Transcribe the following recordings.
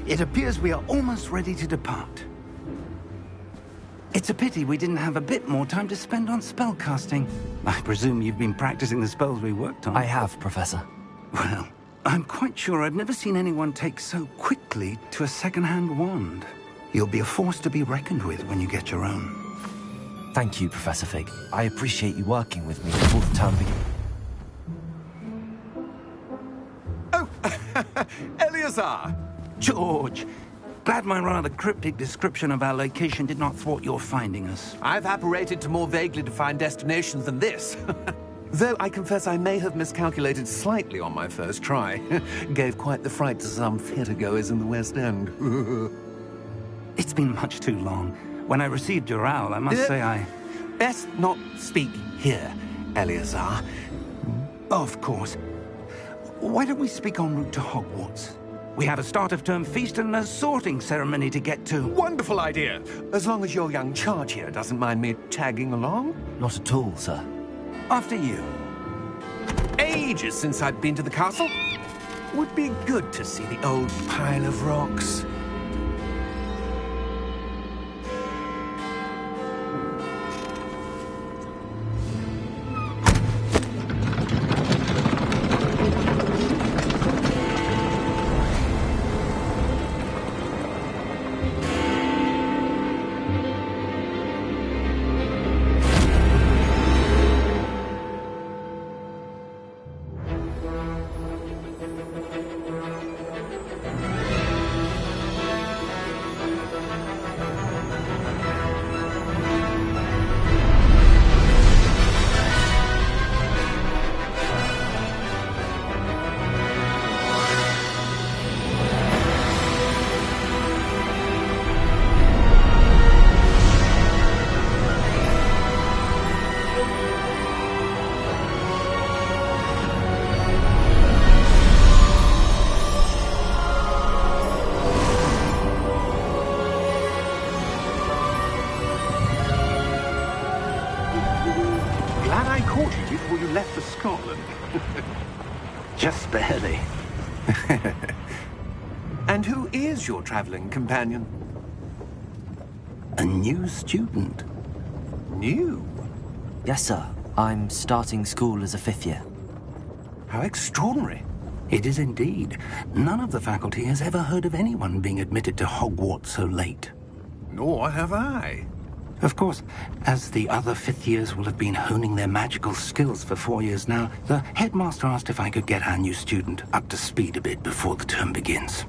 It appears we are almost ready to depart. It's a pity we didn't have a bit more time to spend on spellcasting. I presume you've been practicing the spells we worked on. I have, Professor. Well, I'm quite sure I've never seen anyone take so quickly to a second-hand wand. You'll be a force to be reckoned with when you get your own. Thank you, Professor Fig. I appreciate you working with me before the term begins. Oh, Eleazar! George! Glad my rather cryptic description of our location did not thwart your finding us. I've apparated to more vaguely defined destinations than this. Though I confess I may have miscalculated slightly on my first try. Gave quite the fright to some theatre-goers in the West End. It's been much too long. When I received your owl, I must say I... Best not speak here, Eleazar. Of course. Why don't we speak en route to Hogwarts? We have a start-of-term feast and a sorting ceremony to get to. Wonderful idea! As long as your young charge here doesn't mind me tagging along. Not at all, sir. After you. Ages since I've been to the castle. Would be good to see the old pile of rocks. Just barely. And who is your traveling companion? A new student. New? Yes, sir. I'm starting school as a 5th year. How extraordinary. It is indeed. None of the faculty has ever heard of anyone being admitted to Hogwarts so late. Nor have I. Of course, as the other 5th years will have been honing their magical skills for 4 years now, the headmaster asked if I could get our new student up to speed a bit before the term begins.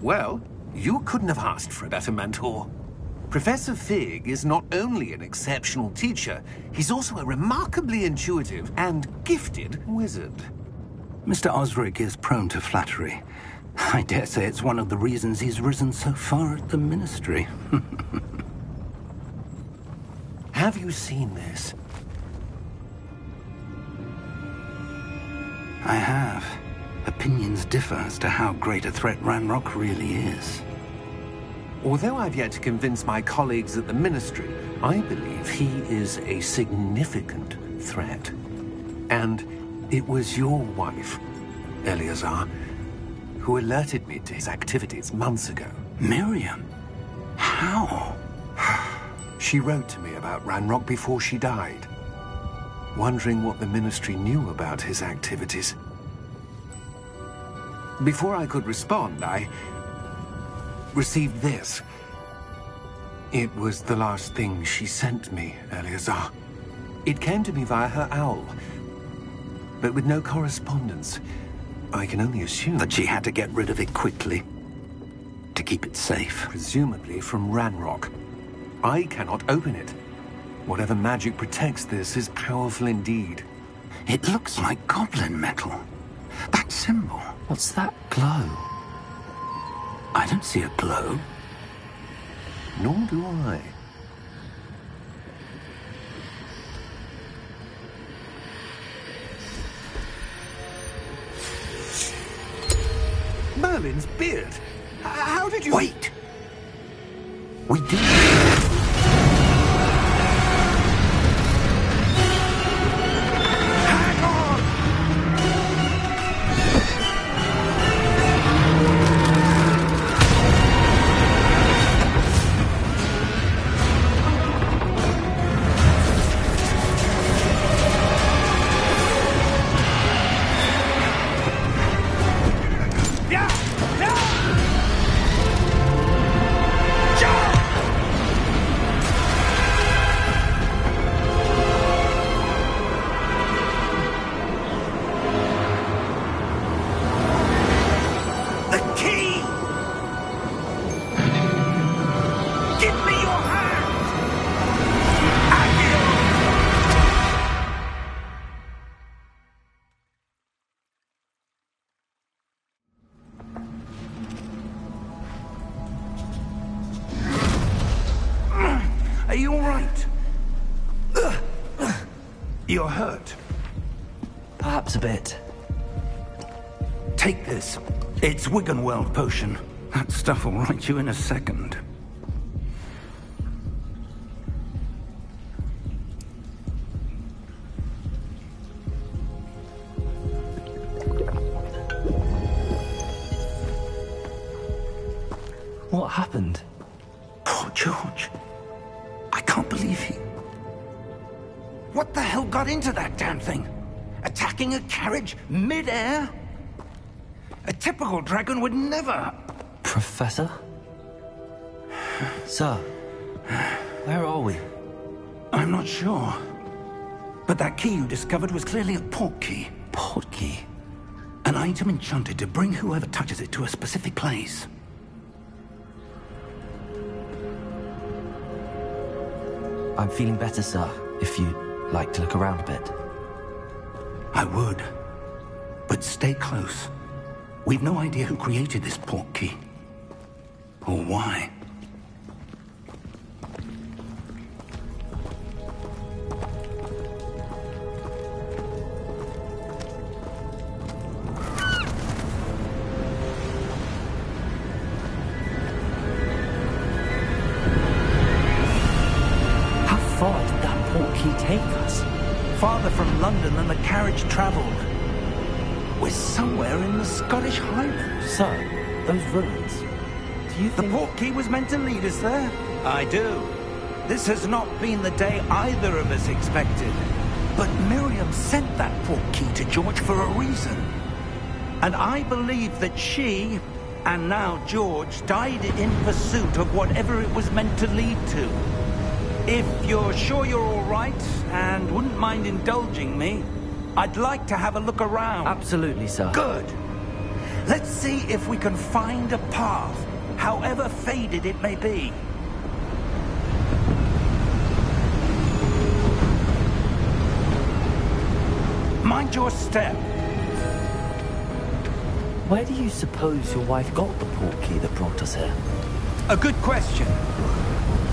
Well, you couldn't have asked for a better mentor. Professor Fig is not only an exceptional teacher, he's also a remarkably intuitive and gifted wizard. Mr. Osric is prone to flattery. I dare say it's one of the reasons he's risen so far at the Ministry. Have you seen this? I have. Opinions differ as to how great a threat Ranrock really is. Although I've yet to convince my colleagues at the Ministry, I believe he is a significant threat. And it was your wife, Eleazar, who alerted me to his activities months ago. Miriam? How? She wrote to me about Ranrock before she died, wondering what the Ministry knew about his activities. Before I could respond, I received this. It was the last thing she sent me, Eleazar. It came to me via her owl, but with no correspondence. I can only assume that she had to get rid of it quickly, to keep it safe. Presumably from Ranrock. I cannot open it. Whatever magic protects this is powerful indeed. It looks like goblin metal. That symbol. What's that glow? I don't see a glow. Nor do I. Merlin's beard. How did you... Wait! We did... Are you all right? You're hurt. Perhaps a bit. Take this. It's Wiggenweld potion. That stuff will right you in a second. What happened? Poor George. I can't believe he... What the hell got into that damn thing? Attacking a carriage mid-air? A typical dragon would never... Professor? Sir, where are we? I'm not sure. But that key you discovered was clearly a port key. Port key? An item enchanted to bring whoever touches it to a specific place. I'm feeling better, sir, if you'd like to look around a bit. I would. But stay close. We've no idea who created this port key. Or why. How far did that port key take us? Farther from London than the carriage travelled. We're somewhere in the Scottish Highlands. Sir, those ruins. Do you The think... port key was meant to lead us there? I do. This has not been the day either of us expected. But Miriam sent that port key to George for a reason. And I believe that she, and now George, died in pursuit of whatever it was meant to lead to. If you're sure you're all right, and wouldn't mind indulging me, I'd like to have a look around. Absolutely, sir. Good. Let's see if we can find a path, however faded it may be. Mind your step. Where do you suppose your wife got the port key that brought us here? A good question.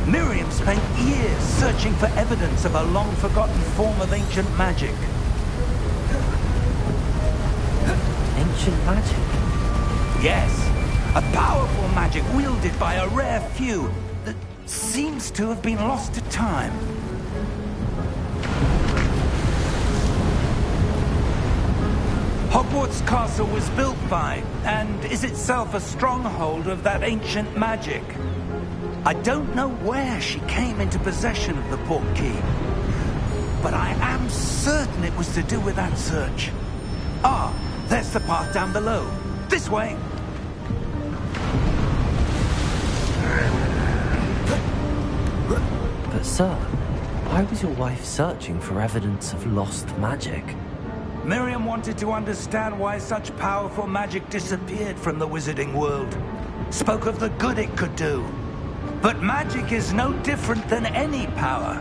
Miriam spent years searching for evidence of a long-forgotten form of ancient magic. Ancient magic? Yes, a powerful magic wielded by a rare few that seems to have been lost to time. Hogwarts Castle was built by, and is itself a stronghold of that ancient magic. I don't know where she came into possession of the port key, but I am certain it was to do with that search. Ah, there's the path down below. This way. But sir, why was your wife searching for evidence of lost magic? Miriam wanted to understand why such powerful magic disappeared from the wizarding world. Spoke of the good it could do. But magic is no different than any power.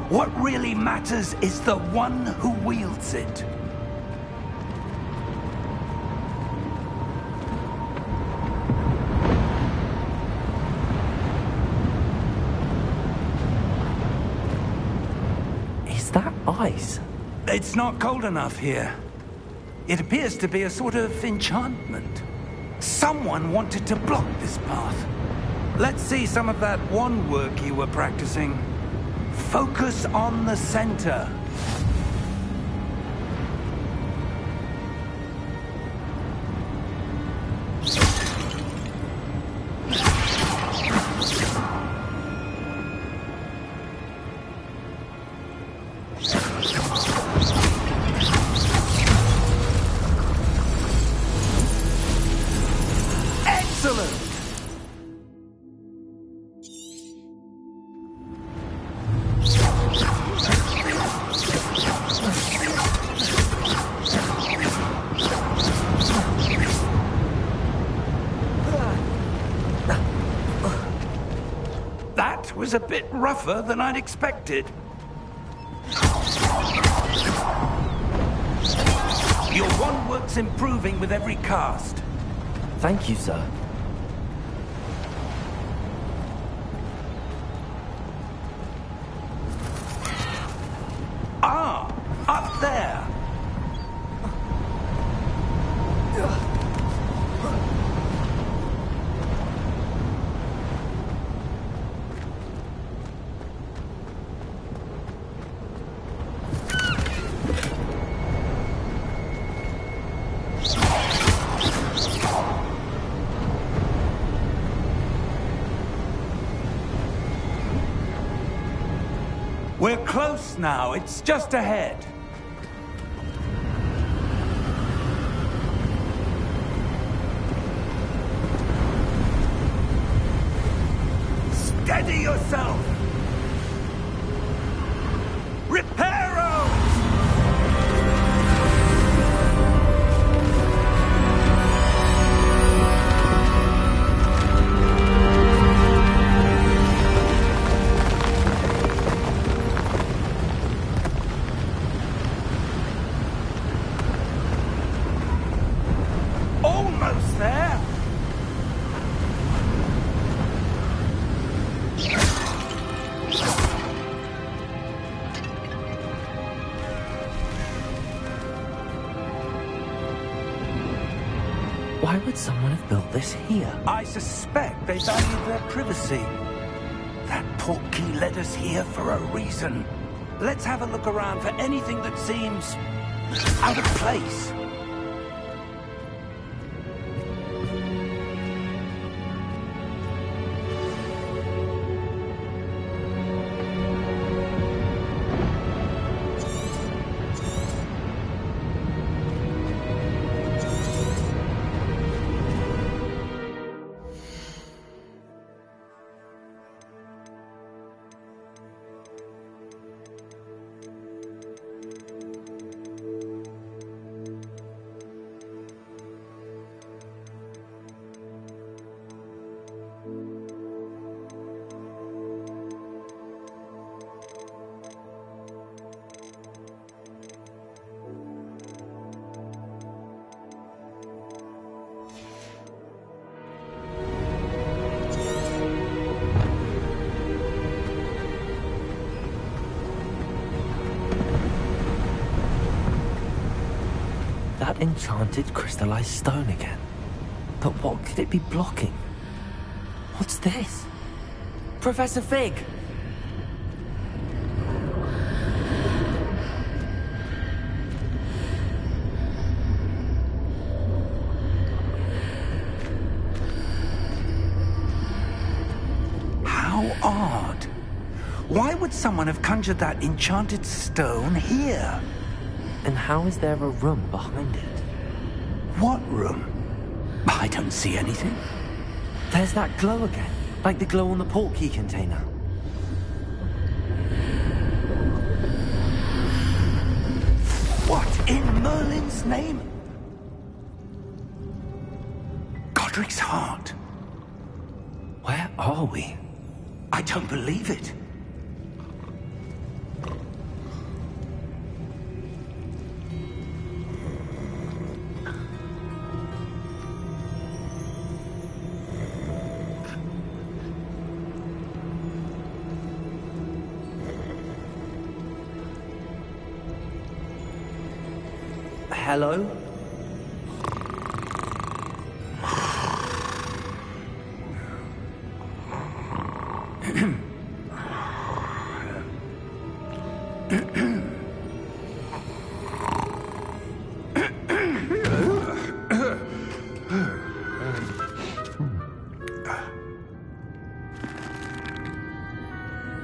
What really matters is the one who wields it. Is that ice? It's not cold enough here. It appears to be a sort of enchantment. Someone wanted to block this path. Let's see some of that wand work you were practicing. Focus on the center. Excellent! That was a bit rougher than I'd expected. Your wand work's improving with every cast. Thank you, sir. there? We're close now. It's just ahead. Steady yourself! Reparo! Almost there! Why would someone have built this here? I suspect they valued their privacy. That portkey led us here for a reason. Let's have a look around for anything that seems out of place. That enchanted crystallized stone again. But what could it be blocking? What's this? Professor Fig! How odd. Why would someone have conjured that enchanted stone here? And how is there a room behind it? What room? I don't see anything. There's that glow again, like the glow on the portkey container. What in Merlin's name? Godric's heart. Where are we? I don't believe it. Hello?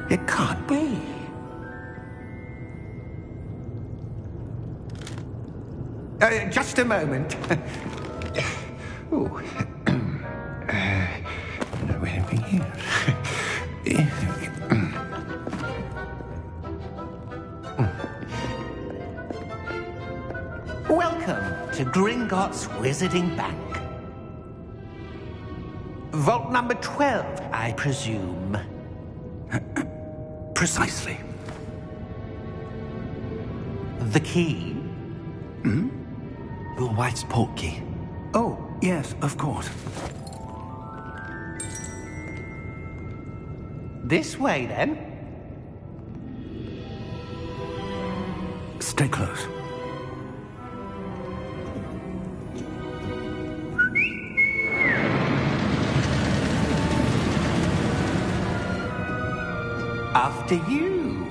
It can't be. Just a moment. Oh. Anything here? Welcome to Gringotts Wizarding Bank. Vault number 12, I presume. Precisely. The key? Your wife's portkey. Oh, yes, of course. This way, then. Stay close. After you.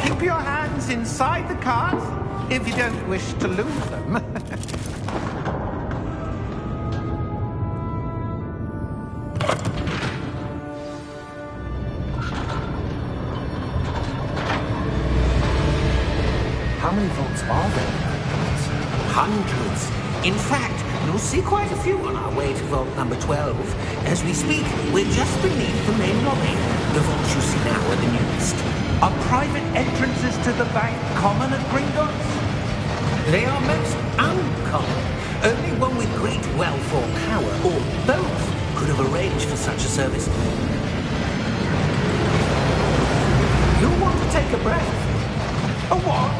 Keep your hands inside the cart if you don't wish to lose them. How many vaults are there? Hundreds. In fact, you'll see quite a few on our way to vault number 12. As we speak, we're just beneath the main lobby. The vaults you see now are the newest. Are private entrances to the bank common at Gringotts? They are most uncommon. Only one with great wealth or power, or both, could have arranged for such a service. You'll want to take a breath. A what?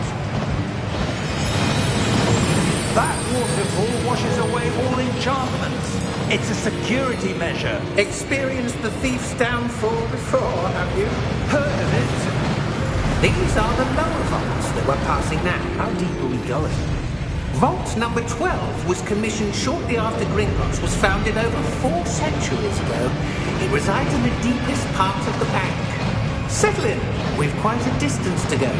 That waterfall washes away all enchantments. It's a security measure. Experienced the thief's downfall before, have you? Heard of it? These are the lower vaults that we're passing now. How deep are we going? Vault number 12 was commissioned shortly after Gringotts was founded over 4 centuries ago. It resides in the deepest part of the bank. Settle in. We've quite a distance to go.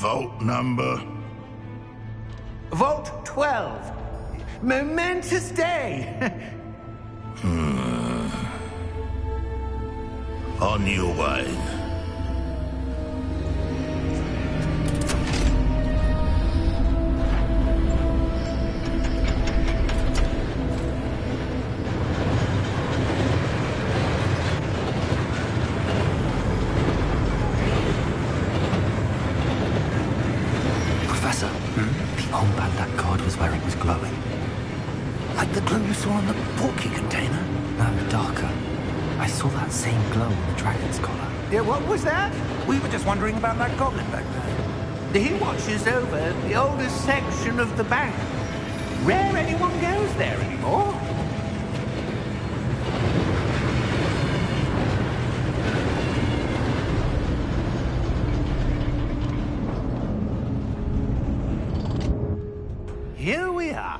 Vault number? Vault 12. Momentous day. On your way. Professor, the armband that guard was wearing was glowing. Like the glow you saw on the portkey container? No, darker. I saw that same glow on the dragon's collar. Yeah, what was that? We were just wondering about that goblin back there. He watches over the oldest section of the bank. Rare anyone goes there anymore. Here we are.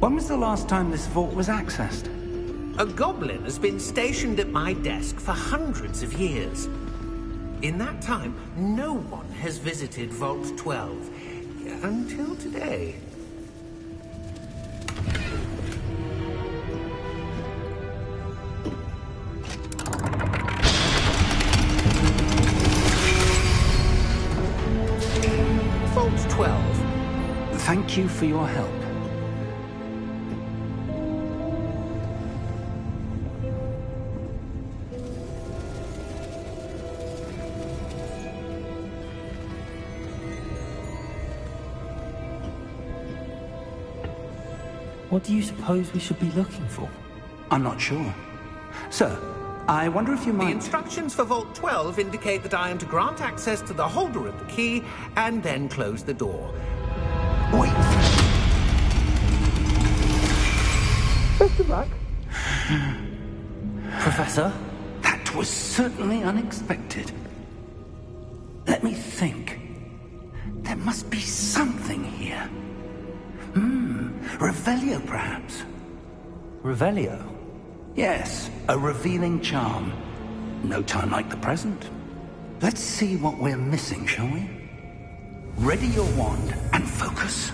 When was the last time this vault was accessed? A goblin has been stationed at my desk for hundreds of years. In that time, no one has visited Vault 12. Until today. Vault 12. Thank you for your help. What do you suppose we should be looking for? I'm not sure. Sir, I wonder if you The might... instructions for Vault 12 indicate that I am to grant access to the holder of the key and then close the door. Wait. Best of luck. Professor? That was certainly unexpected. Let me think. There must be something here. Revelio, perhaps? Revelio? Yes, a revealing charm. No time like the present. Let's see what we're missing, shall we? Ready your wand and focus.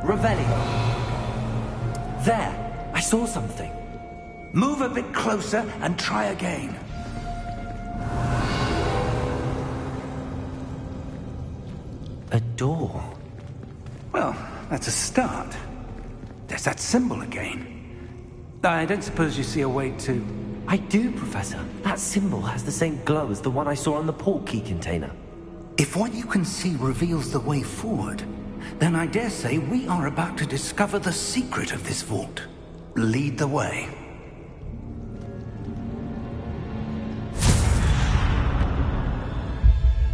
Revelio. There! I saw something. Move a bit closer and try again. A door. Well, that's a start. There's that symbol again. I don't suppose you see a way to... I do, Professor. That symbol has the same glow as the one I saw on the port key container. If what you can see reveals the way forward, then I dare say we are about to discover the secret of this vault. Lead the way.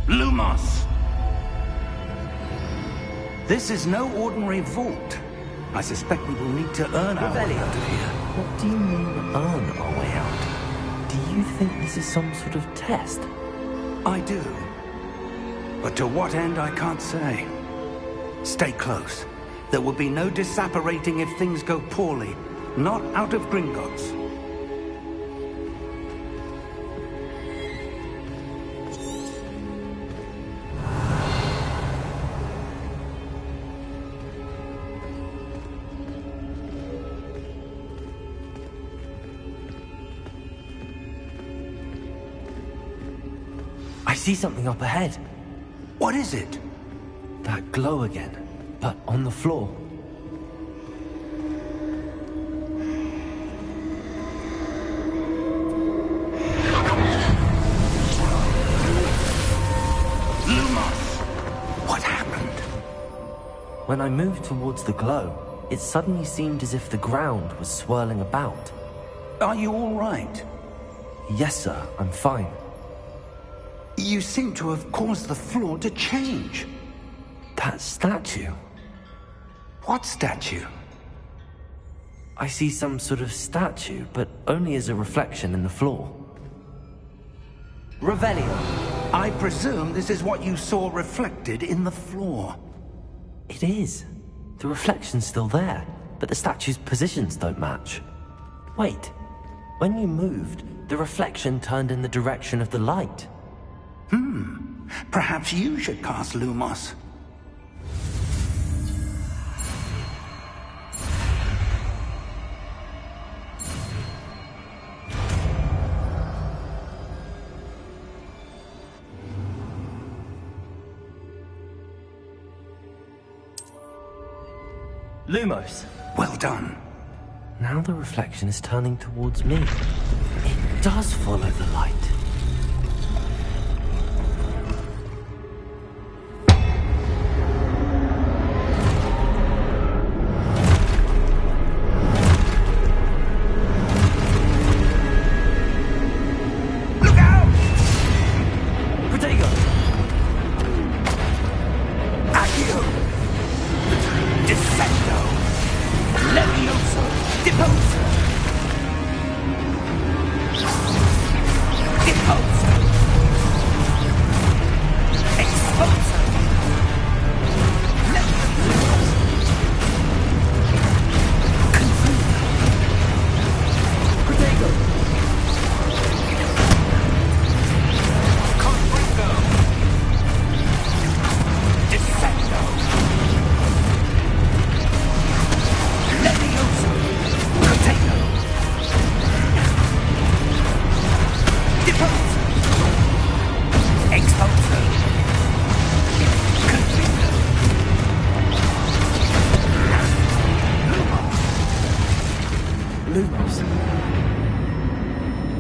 Lumos! This is no ordinary vault. I suspect we will need to earn our way out of here. What do you mean, earn our way out? Do you think this is some sort of test? I do. But to what end, I can't say. Stay close. There will be no disapparating if things go poorly. Not out of Gringotts. I see something up ahead. What is it? That glow again, but on the floor. Lumos! What happened? When I moved towards the glow, it suddenly seemed as if the ground was swirling about. Are you all right? Yes, sir, I'm fine. You seem to have caused the floor to change. That statue. What statue? I see some sort of statue, but only as a reflection in the floor. Revelio. I presume this is what you saw reflected in the floor. It is. The reflection's still there, but the statue's positions don't match. Wait. When you moved, the reflection turned in the direction of the light. Perhaps you should cast Lumos. Lumos. Well done. Now the reflection is turning towards me. It does follow the light.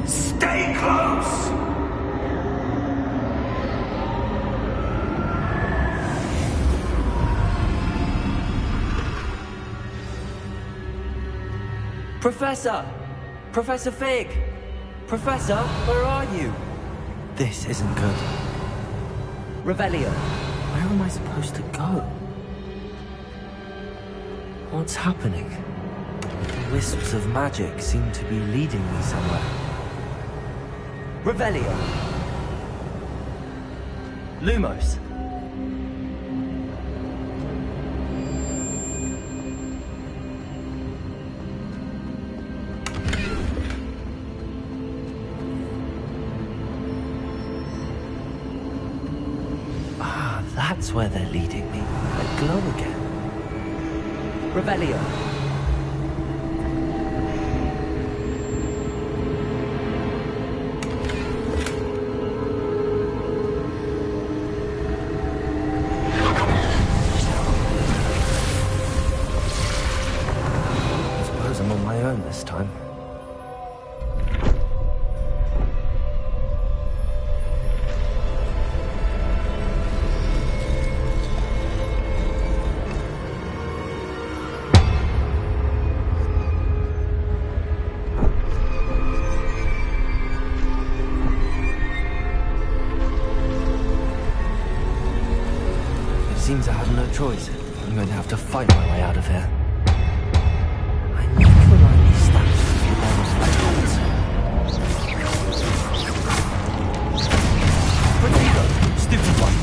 Stay close! Professor! Professor Fig! Professor, where are you? This isn't good. Revelio, where am I supposed to go? What's happening? The wisps of magic seem to be leading me somewhere. Revelio! Lumos! That's where they're leading me. A glow again. Revelio. this time. It seems I have no choice. I'm going to have to fight my way out of here. I need to align these statues with their reflections. Rodrigo, stupid one!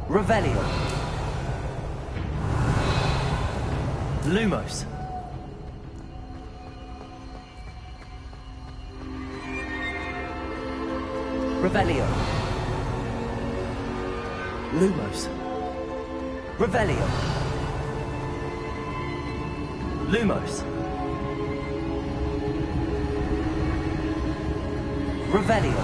Revelio. Lumos. Revelio. Lumos. Revelio. Lumos. Revelio.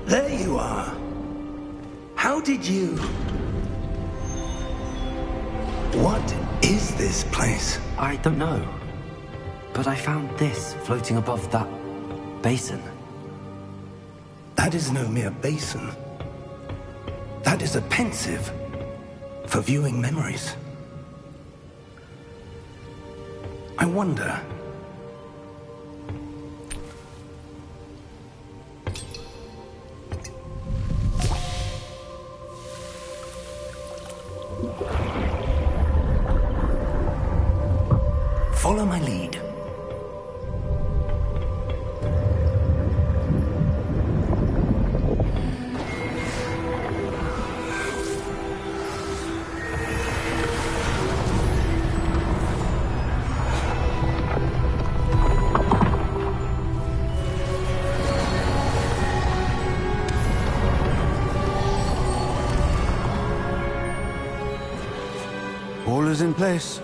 There you are. How did you... What is this place? I don't know. But I found this floating above that basin. That is no mere basin. That is a pensive for viewing memories. I wonder... Follow my lead. All is in place.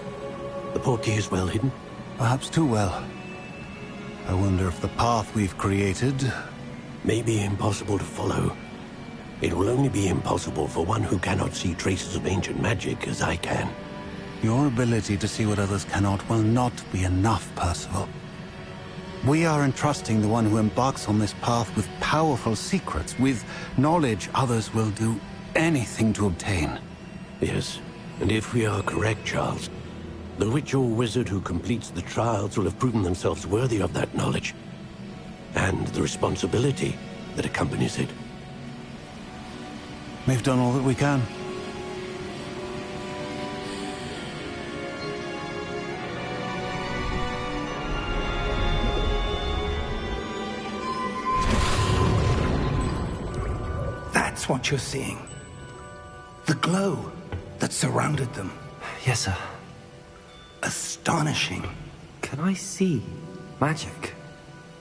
The portkey is well hidden. Perhaps too well. I wonder if the path we've created... May be impossible to follow. It will only be impossible for one who cannot see traces of ancient magic as I can. Your ability to see what others cannot will not be enough, Percival. We are entrusting the one who embarks on this path with powerful secrets, with knowledge others will do anything to obtain. Yes, and if we are correct, Charles, the witch or wizard who completes the trials will have proven themselves worthy of that knowledge, and the responsibility that accompanies it. We've done all that we can. That's what you're seeing. The glow that surrounded them. Yes, sir. Astonishing. Can I see magic?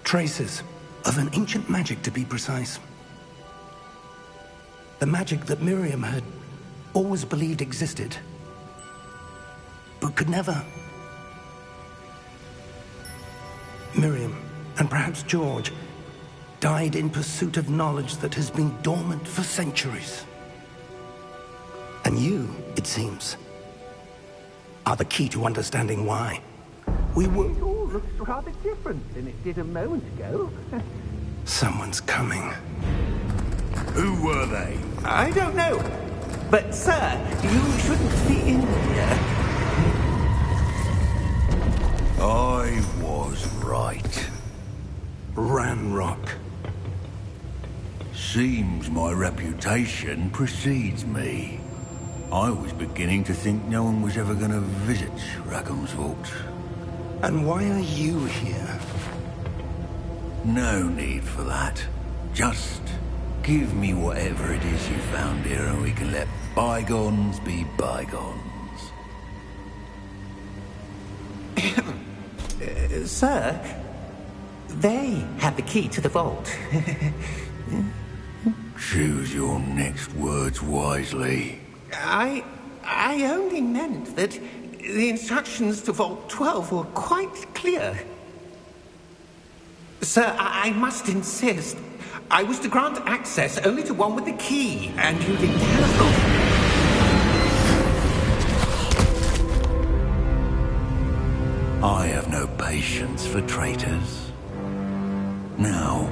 Traces of an ancient magic, to be precise. The magic that Miriam had always believed existed, but could never. Miriam, and perhaps George, died in pursuit of knowledge that has been dormant for centuries. And you, it seems, are the key to understanding why. We were... It all looks rather different than it did a moment ago. Someone's coming. Who were they? I don't know. But, sir, you shouldn't be in here. I was right. Ranrock. Seems my reputation precedes me. I was beginning to think no one was ever going to visit Rackham's Vault. And why are you here? No need for that. Just give me whatever it is you found here and we can let bygones be bygones. Sir, they have the key to the vault. Choose your next words wisely. I only meant that the instructions to Vault 12 were quite clear. Sir, I must insist. I was to grant access only to one with the key, and you didn't have... I have no patience for traitors. Now,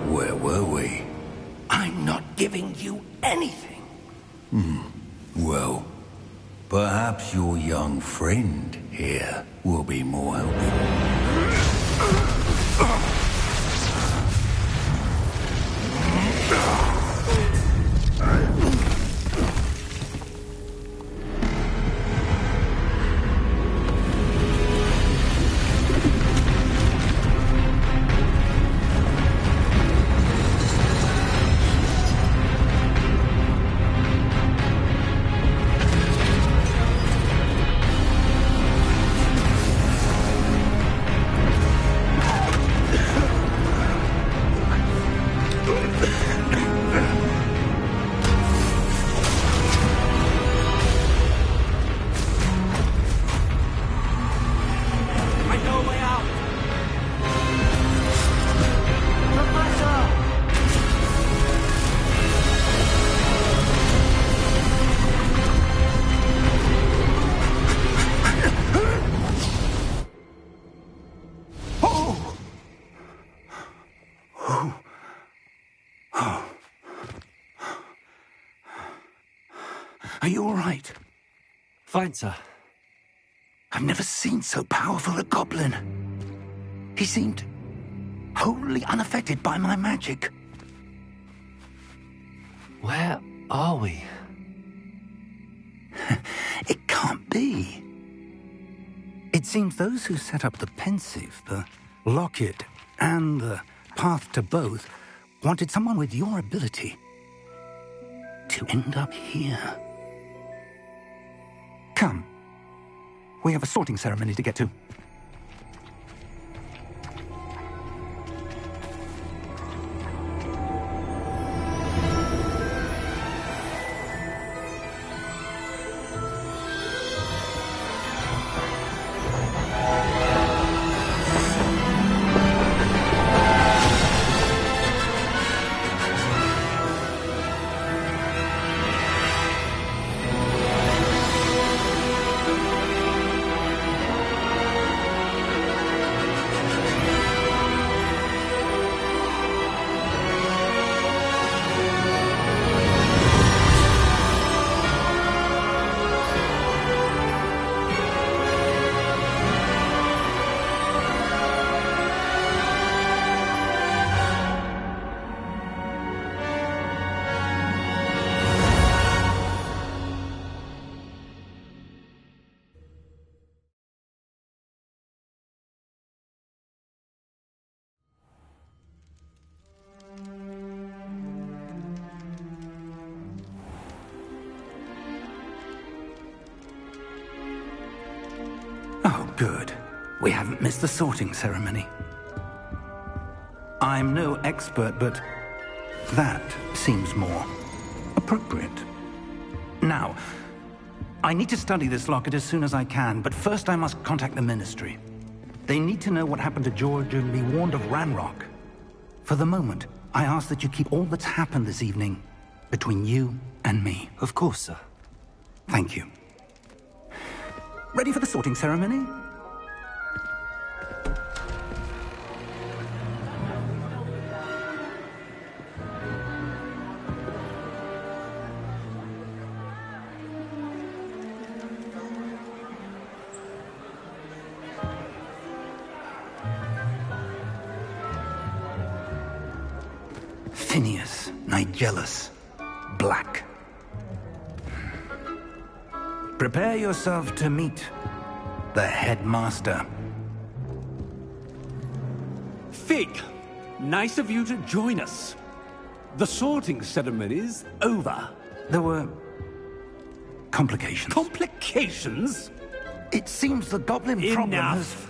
where were we? I'm not giving you anything. Well, perhaps your young friend here will be more helpful. Are you all right? Fine, sir. I've never seen so powerful a goblin. He seemed wholly unaffected by my magic. Where are we? It can't be. It seems those who set up the Pensieve, the Locket, and the Path to Both wanted someone with your ability to end up here. Come. We have a sorting ceremony to get to. Good. We haven't missed the sorting ceremony. I'm no expert, but that seems more appropriate. Now, I need to study this locket as soon as I can, but first I must contact the Ministry. They need to know what happened to George and be warned of Ranrock. For the moment, I ask that you keep all that's happened this evening between you and me. Of course, sir. Thank you. Ready for the sorting ceremony? Phineas Nigellus Black. Prepare yourself to meet the headmaster. Fig, nice of you to join us. The sorting ceremony's over. There were complications. Complications? It seems the goblin problem has... Enough.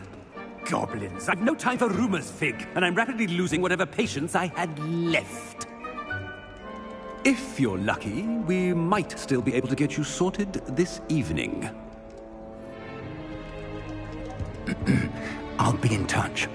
Goblins. I've no time for rumors, Fig, and I'm rapidly losing whatever patience I had left. If you're lucky, we might still be able to get you sorted this evening. I'll be in touch.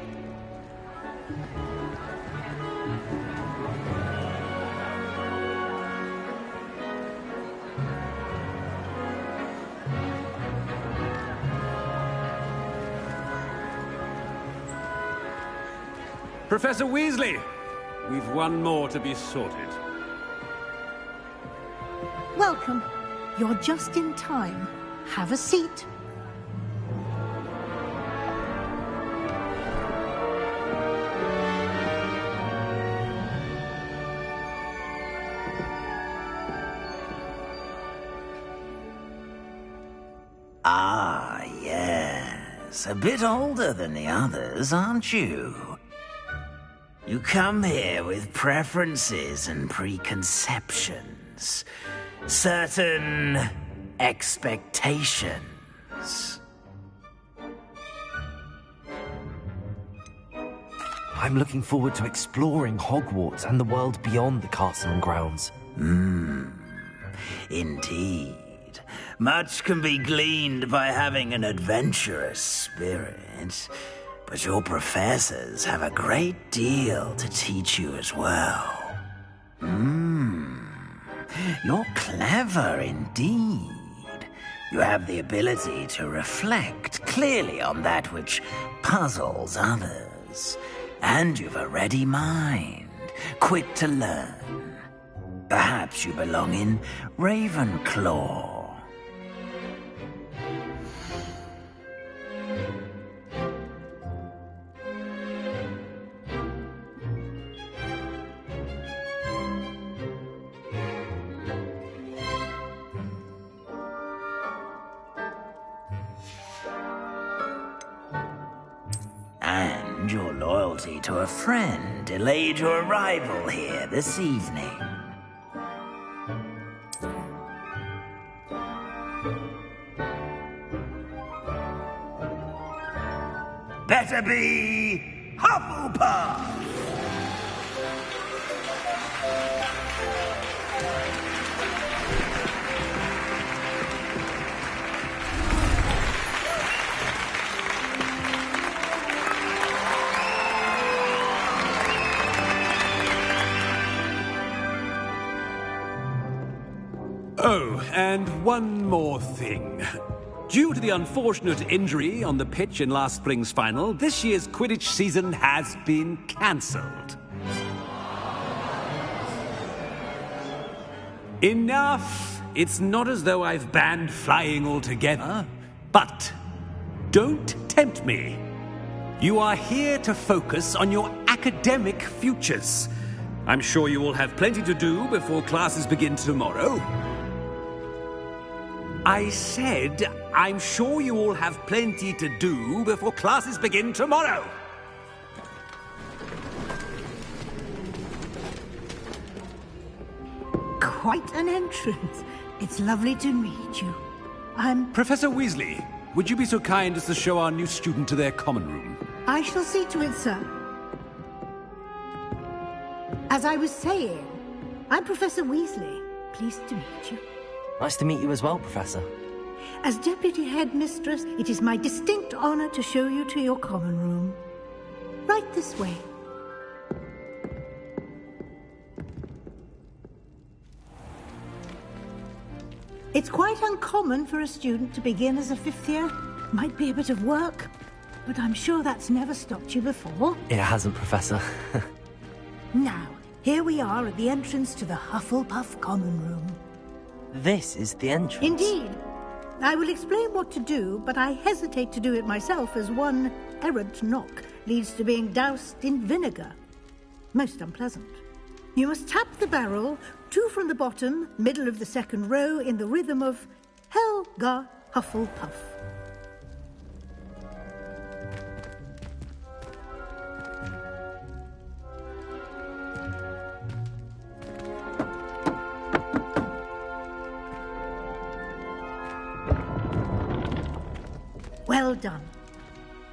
Professor Weasley, we've one more to be sorted. Welcome. You're just in time. Have a seat. Ah, yes. A bit older than the others, aren't you? You come here with preferences and preconceptions. Certain expectations. I'm looking forward to exploring Hogwarts and the world beyond the castle and grounds. Indeed. Much can be gleaned by having an adventurous spirit, but your professors have a great deal to teach you as well. You're clever indeed. You have the ability to reflect clearly on that which puzzles others. And you've a ready mind, quick to learn. Perhaps you belong in Ravenclaw. And your loyalty to a friend delayed your arrival here this evening. Better be Hufflepuff! Oh, and one more thing. Due to the unfortunate injury on the pitch in last spring's final, this year's Quidditch season has been cancelled. Enough! It's not as though I've banned flying altogether. But don't tempt me. You are here to focus on your academic futures. I'm sure you will have plenty to do before classes begin tomorrow. I said, I'm sure you all have plenty to do before classes begin tomorrow. Quite an entrance. It's lovely to meet you. I'm... Professor Weasley, would you be so kind as to show our new student to their common room? I shall see to it, sir. As I was saying, I'm Professor Weasley. Pleased to meet you. Nice to meet you as well, Professor. As Deputy Headmistress, it is my distinct honor to show you to your common room. Right this way. It's quite uncommon for a student to begin as a fifth year. Might be a bit of work, but I'm sure that's never stopped you before. It hasn't, Professor. Now, here we are at the entrance to the Hufflepuff Common Room. This is the entrance? Indeed. I will explain what to do, but I hesitate to do it myself as one errant knock leads to being doused in vinegar. Most unpleasant. You must tap the barrel, 2 from the bottom, middle of the second row, in the rhythm of Helga Hufflepuff. Well done.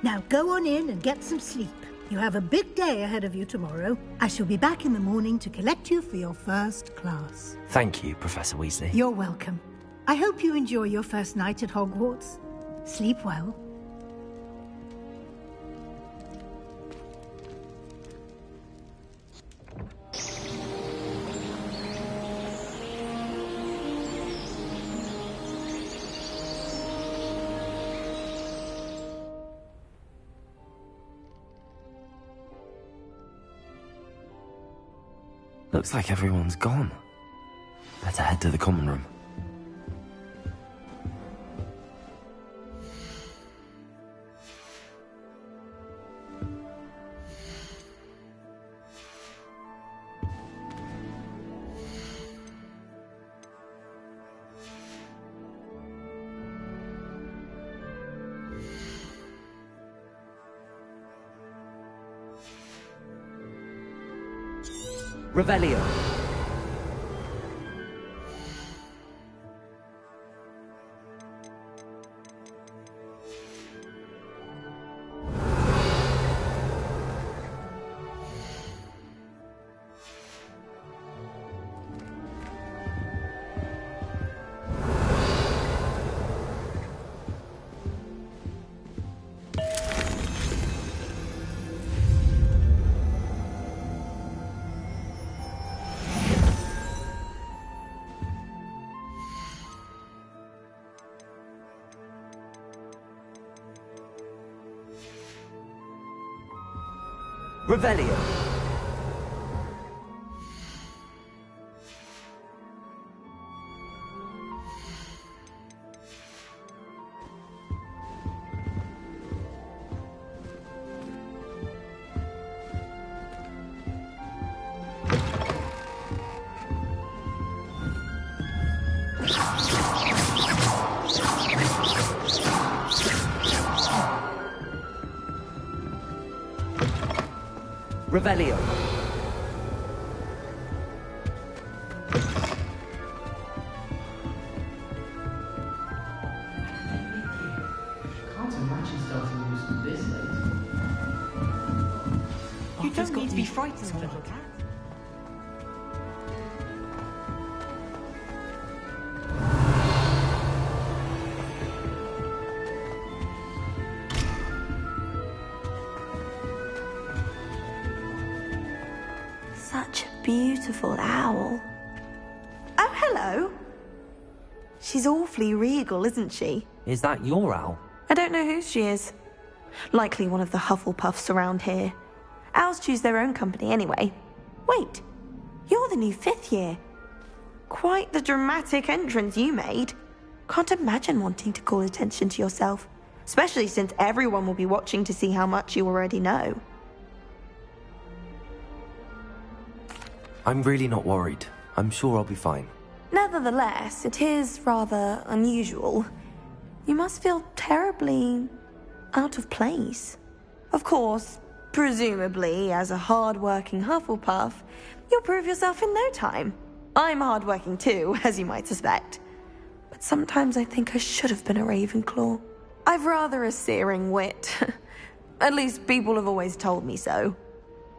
Now go on in and get some sleep. You have a big day ahead of you tomorrow. I shall be back in the morning to collect you for your first class. Thank you, Professor Weasley. You're welcome. I hope you enjoy your first night at Hogwarts. Sleep well. Looks like everyone's gone. Better head to the common room. Revelio. Revelio. Revelio. Can't imagine starting a roost this late. You don't need to be frightened, little cat. Such a beautiful owl. Oh, hello. She's awfully regal, isn't she? Is that your owl? I don't know who she is. Likely one of the Hufflepuffs around here. Owls choose their own company anyway. Wait, you're the new fifth year. Quite the dramatic entrance you made. Can't imagine wanting to call attention to yourself, especially since everyone will be watching to see how much you already know. I'm really not worried. I'm sure I'll be fine. Nevertheless, it is rather unusual. You must feel terribly out of place. Of course, presumably, as a hard-working Hufflepuff, you'll prove yourself in no time. I'm hard-working too, as you might suspect. But sometimes I think I should have been a Ravenclaw. I've rather a searing wit. At least people have always told me so.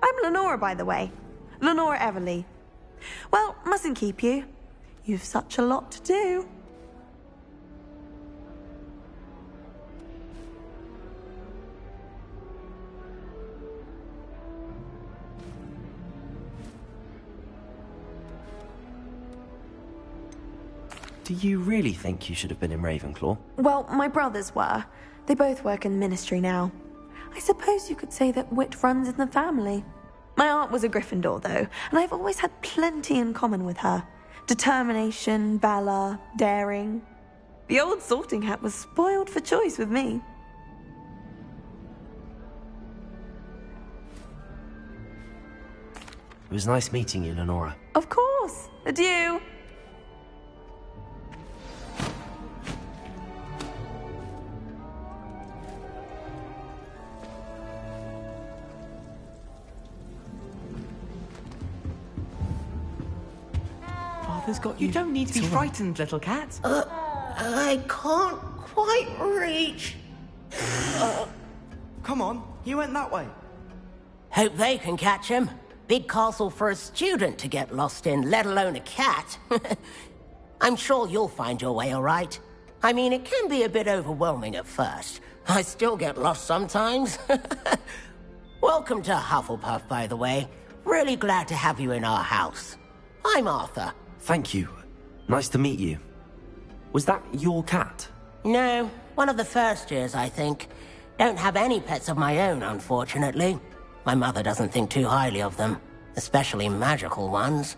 I'm Lenora, by the way. Lenora Everly. Well, mustn't keep you. You've such a lot to do. Do you really think you should have been in Ravenclaw? Well, my brothers were. They both work in the Ministry now. I suppose you could say that wit runs in the family. My aunt was a Gryffindor, though, and I've always had plenty in common with her. Determination, valor, daring. The old sorting hat was spoiled for choice with me. It was nice meeting you, Lenora. Of course. Adieu. You don't need to be frightened, little cat. I can't quite reach. Come on, you went that way. Hope they can catch him. Big castle for a student to get lost in, let alone a cat. I'm sure you'll find your way all right. I mean, it can be a bit overwhelming at first. I still get lost sometimes. Welcome to Hufflepuff, by the way. Really glad to have you in our house. I'm Arthur. Thank you. Nice to meet you. Was that your cat? No, one of the first years, I think. Don't have any pets of my own, unfortunately. My mother doesn't think too highly of them, especially magical ones.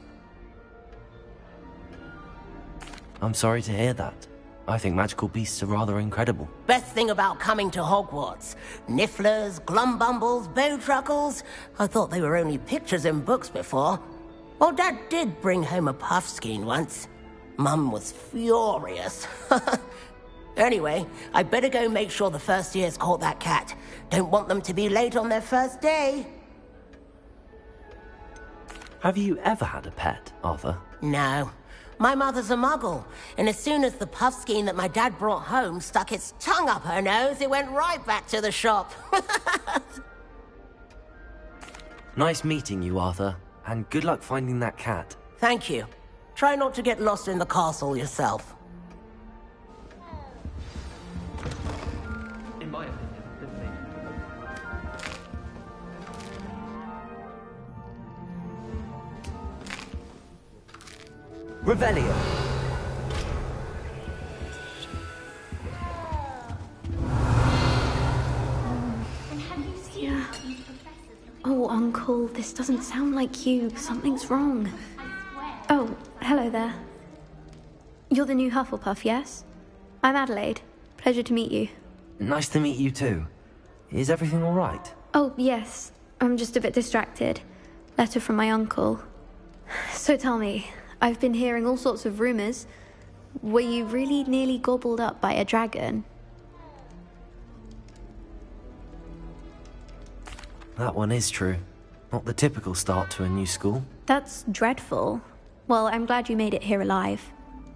I'm sorry to hear that. I think magical beasts are rather incredible. Best thing about coming to Hogwarts. Nifflers, Glumbumbles, Bowtruckles. I thought they were only pictures in books before. Well, Dad did bring home a Puffskein once. Mum was furious. Anyway, I better go make sure the first years caught that cat. Don't want them to be late on their first day. Have you ever had a pet, Arthur? No. My mother's a muggle, and as soon as the Puffskein that my dad brought home stuck its tongue up her nose, it went right back to the shop. Nice meeting you, Arthur. And good luck finding that cat. Thank you. Try not to get lost in the castle yourself. In my opinion, didn't he? Revelio. Yeah. Oh, Uncle, this doesn't sound like you. Something's wrong. Oh, hello there. You're the new Hufflepuff, yes? I'm Adelaide. Pleasure to meet you. Nice to meet you too. Is everything all right? Oh, yes. I'm just a bit distracted. Letter from my uncle. So tell me, I've been hearing all sorts of rumors. Were you really nearly gobbled up by a dragon? That one is true. Not the typical start to a new school. That's dreadful. Well, I'm glad you made it here alive.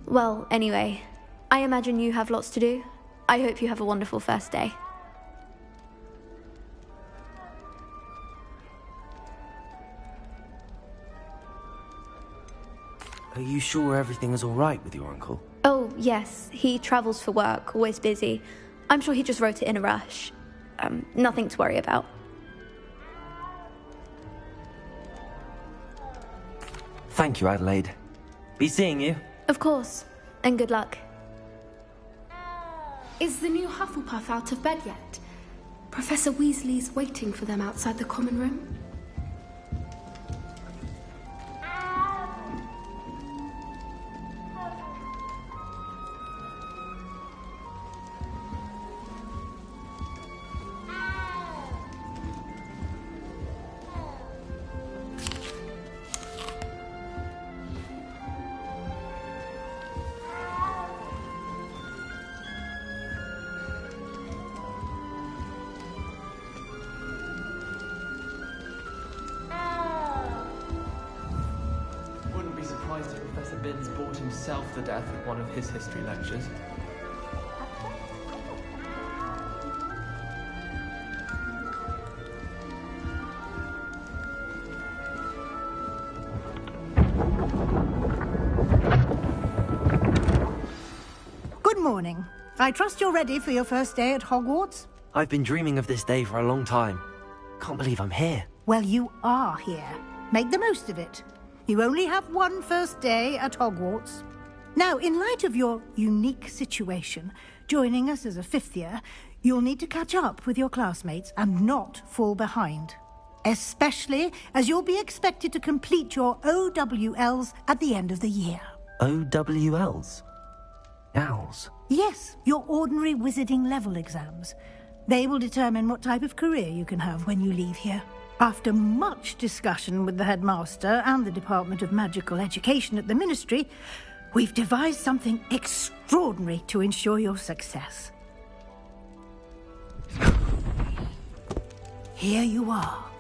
Well, anyway, I imagine you have lots to do. I hope you have a wonderful first day. Are you sure everything is all right with your uncle? Oh, yes. He travels for work, always busy. I'm sure he just wrote it in a rush. Nothing to worry about. Thank you, Adelaide. Be seeing you. Of course. And good luck. Is the new Hufflepuff out of bed yet? Professor Weasley's waiting for them outside the common room. Binns bought himself the death at one of his history lectures. morning. I trust you're ready for your first day at Hogwarts? I've been dreaming of this day for a long time. Can't believe I'm here. Well, you are here. Make the most of it. You only have one first day at Hogwarts. Now, in light of your unique situation, joining us as a fifth year, you'll need to catch up with your classmates and not fall behind. Especially as you'll be expected to complete your OWLs at the end of the year. OWLs? Owls? Yes, your ordinary wizarding level exams. They will determine what type of career you can have when you leave here. After much discussion with the headmaster and the Department of Magical Education at the Ministry, we've devised something extraordinary to ensure your success. Here you are.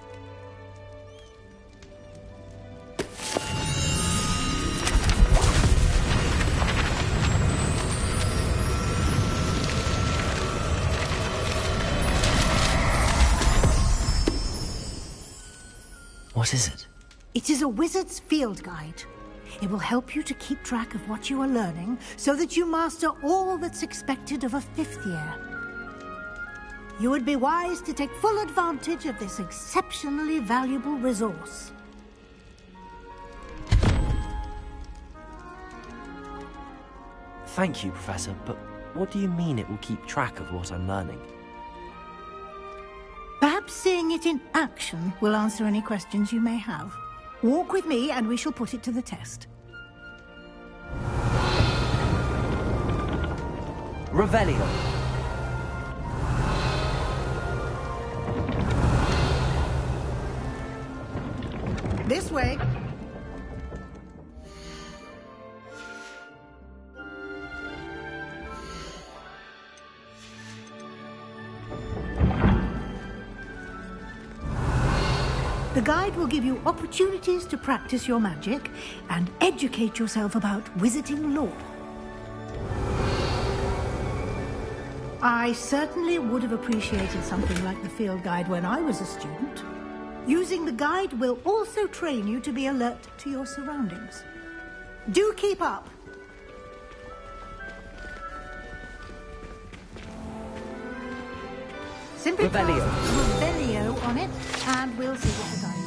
What is it? It is a wizard's field guide. It will help you to keep track of what you are learning so that you master all that's expected of a fifth year. You would be wise to take full advantage of this exceptionally valuable resource. Thank you, Professor, but what do you mean it will keep track of what I'm learning? Perhaps seeing it in action will answer any questions you may have. Walk with me and we shall put it to the test. Revelio. This way. The guide will give you opportunities to practice your magic and educate yourself about wizarding lore. I certainly would have appreciated something like the field guide when I was a student. Using the guide will also train you to be alert to your surroundings. Do keep up. Simply Revelio. cast Revelio on it, and we'll see what the guide is.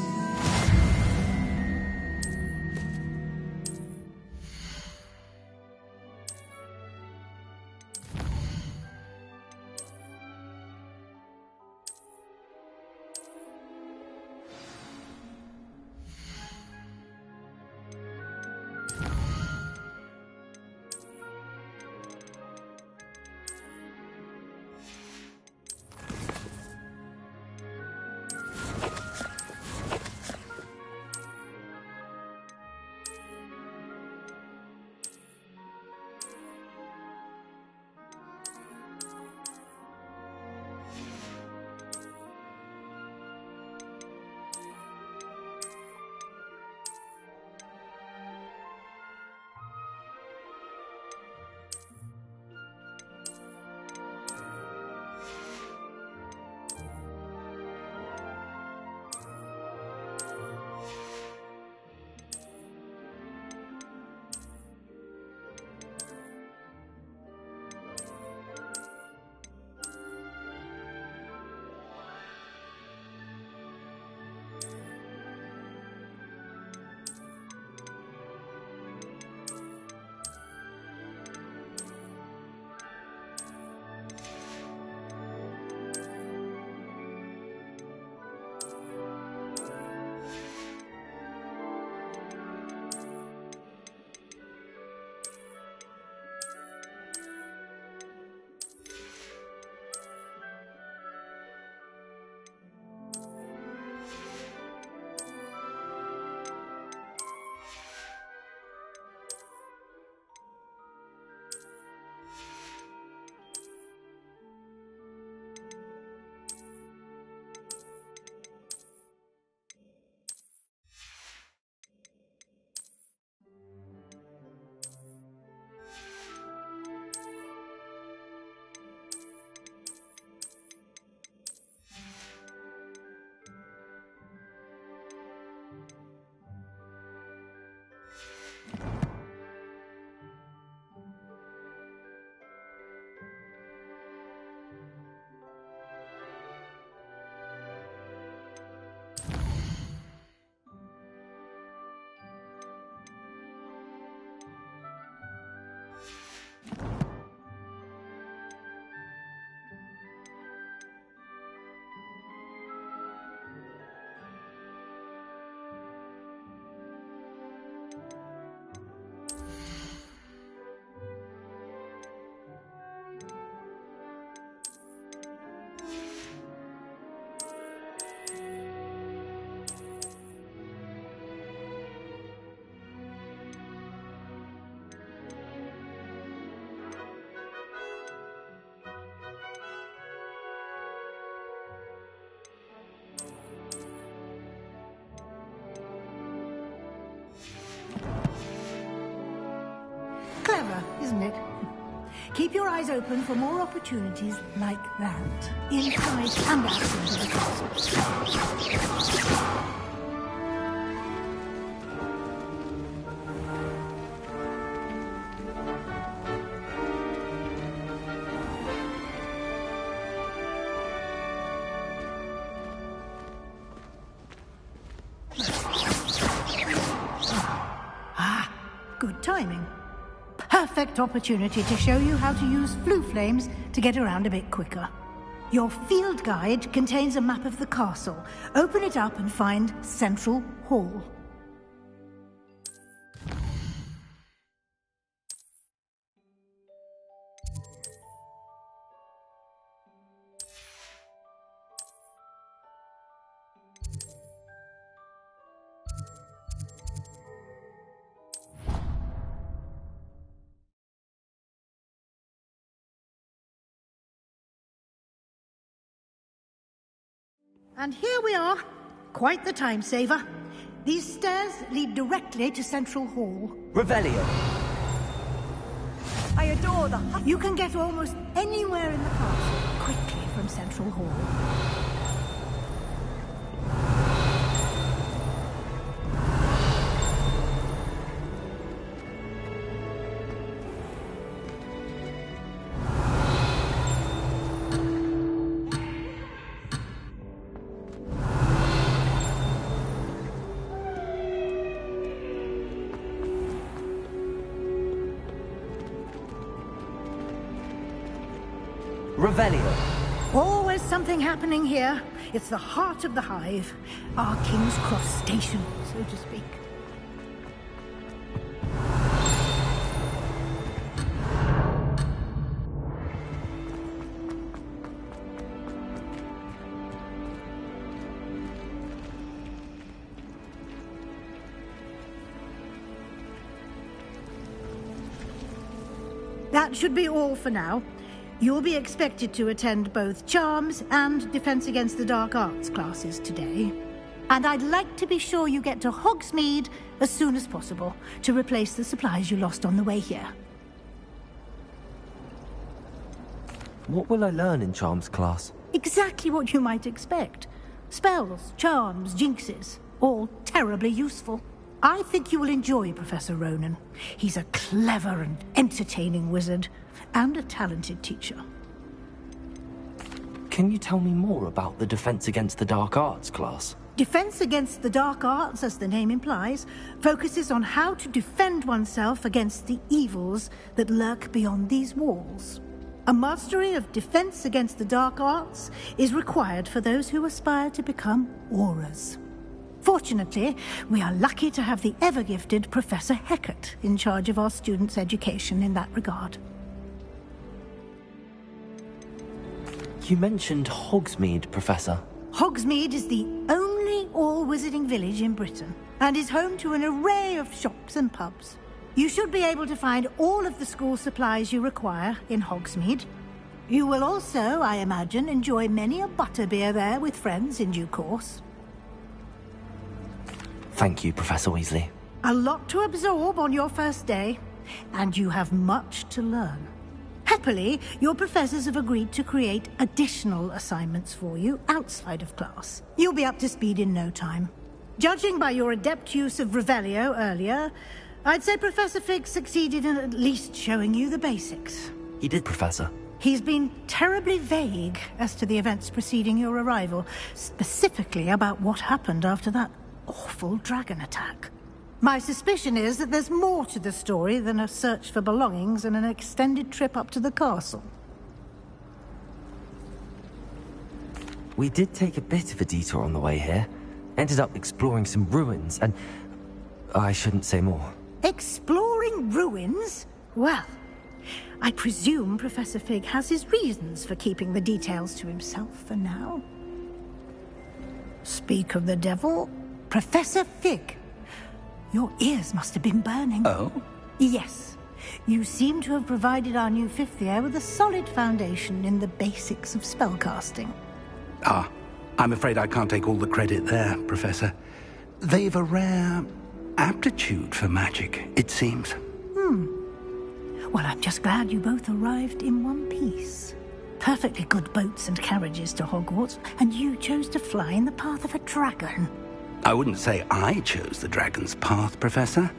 Clever, isn't it? Keep your eyes open for more opportunities like that, inside and outside of the castle. Good timing. Perfect opportunity to show you how to use flue flames to get around a bit quicker. Your field guide contains a map of the castle. Open it up and find Central Hall. And here we are. Quite the time saver. These stairs lead directly to Central Hall. Revelio. I adore the hut. You can get almost anywhere in the castle quickly from Central Hall. Revelio. Always something happening here. It's the heart of the hive. Our King's Cross station, so to speak. That should be all for now. You'll be expected to attend both Charms and Defense Against the Dark Arts classes today. And I'd like to be sure you get to Hogsmeade as soon as possible to replace the supplies you lost on the way here. What will I learn in Charms class? Exactly what you might expect. Spells, charms, jinxes, all terribly useful. I think you will enjoy Professor Ronen. He's a clever and entertaining wizard, and a talented teacher. Can you tell me more about the Defense Against the Dark Arts class? Defense Against the Dark Arts, as the name implies, focuses on how to defend oneself against the evils that lurk beyond these walls. A mastery of Defense Against the Dark Arts is required for those who aspire to become Aurors. Fortunately, we are lucky to have the ever-gifted Professor Hecat in charge of our students' education in that regard. You mentioned Hogsmeade, Professor. Hogsmeade is the only all-wizarding village in Britain, and is home to an array of shops and pubs. You should be able to find all of the school supplies you require in Hogsmeade. You will also, I imagine, enjoy many a butterbeer there with friends in due course. Thank you, Professor Weasley. A lot to absorb on your first day, and you have much to learn. Happily, your professors have agreed to create additional assignments for you outside of class. You'll be up to speed in no time. Judging by your adept use of Revelio earlier, I'd say Professor Fig succeeded in at least showing you the basics. He did, Professor. He's been terribly vague as to the events preceding your arrival, specifically about what happened after that awful dragon attack. My suspicion is that there's more to the story than a search for belongings and an extended trip up to the castle. We did take a bit of a detour on the way here. Ended up exploring some ruins and... I shouldn't say more. Exploring ruins? Well, I presume Professor Fig has his reasons for keeping the details to himself for now. Speak of the devil, Professor Fig. Your ears must have been burning. Oh? Yes. You seem to have provided our new fifth year with a solid foundation in the basics of spellcasting. Ah, I'm afraid I can't take all the credit there, Professor. They've a rare aptitude for magic, it seems. Well, I'm just glad you both arrived in one piece. Perfectly good boats and carriages to Hogwarts, and you chose to fly in the path of a dragon. I wouldn't say I chose the dragon's path, Professor.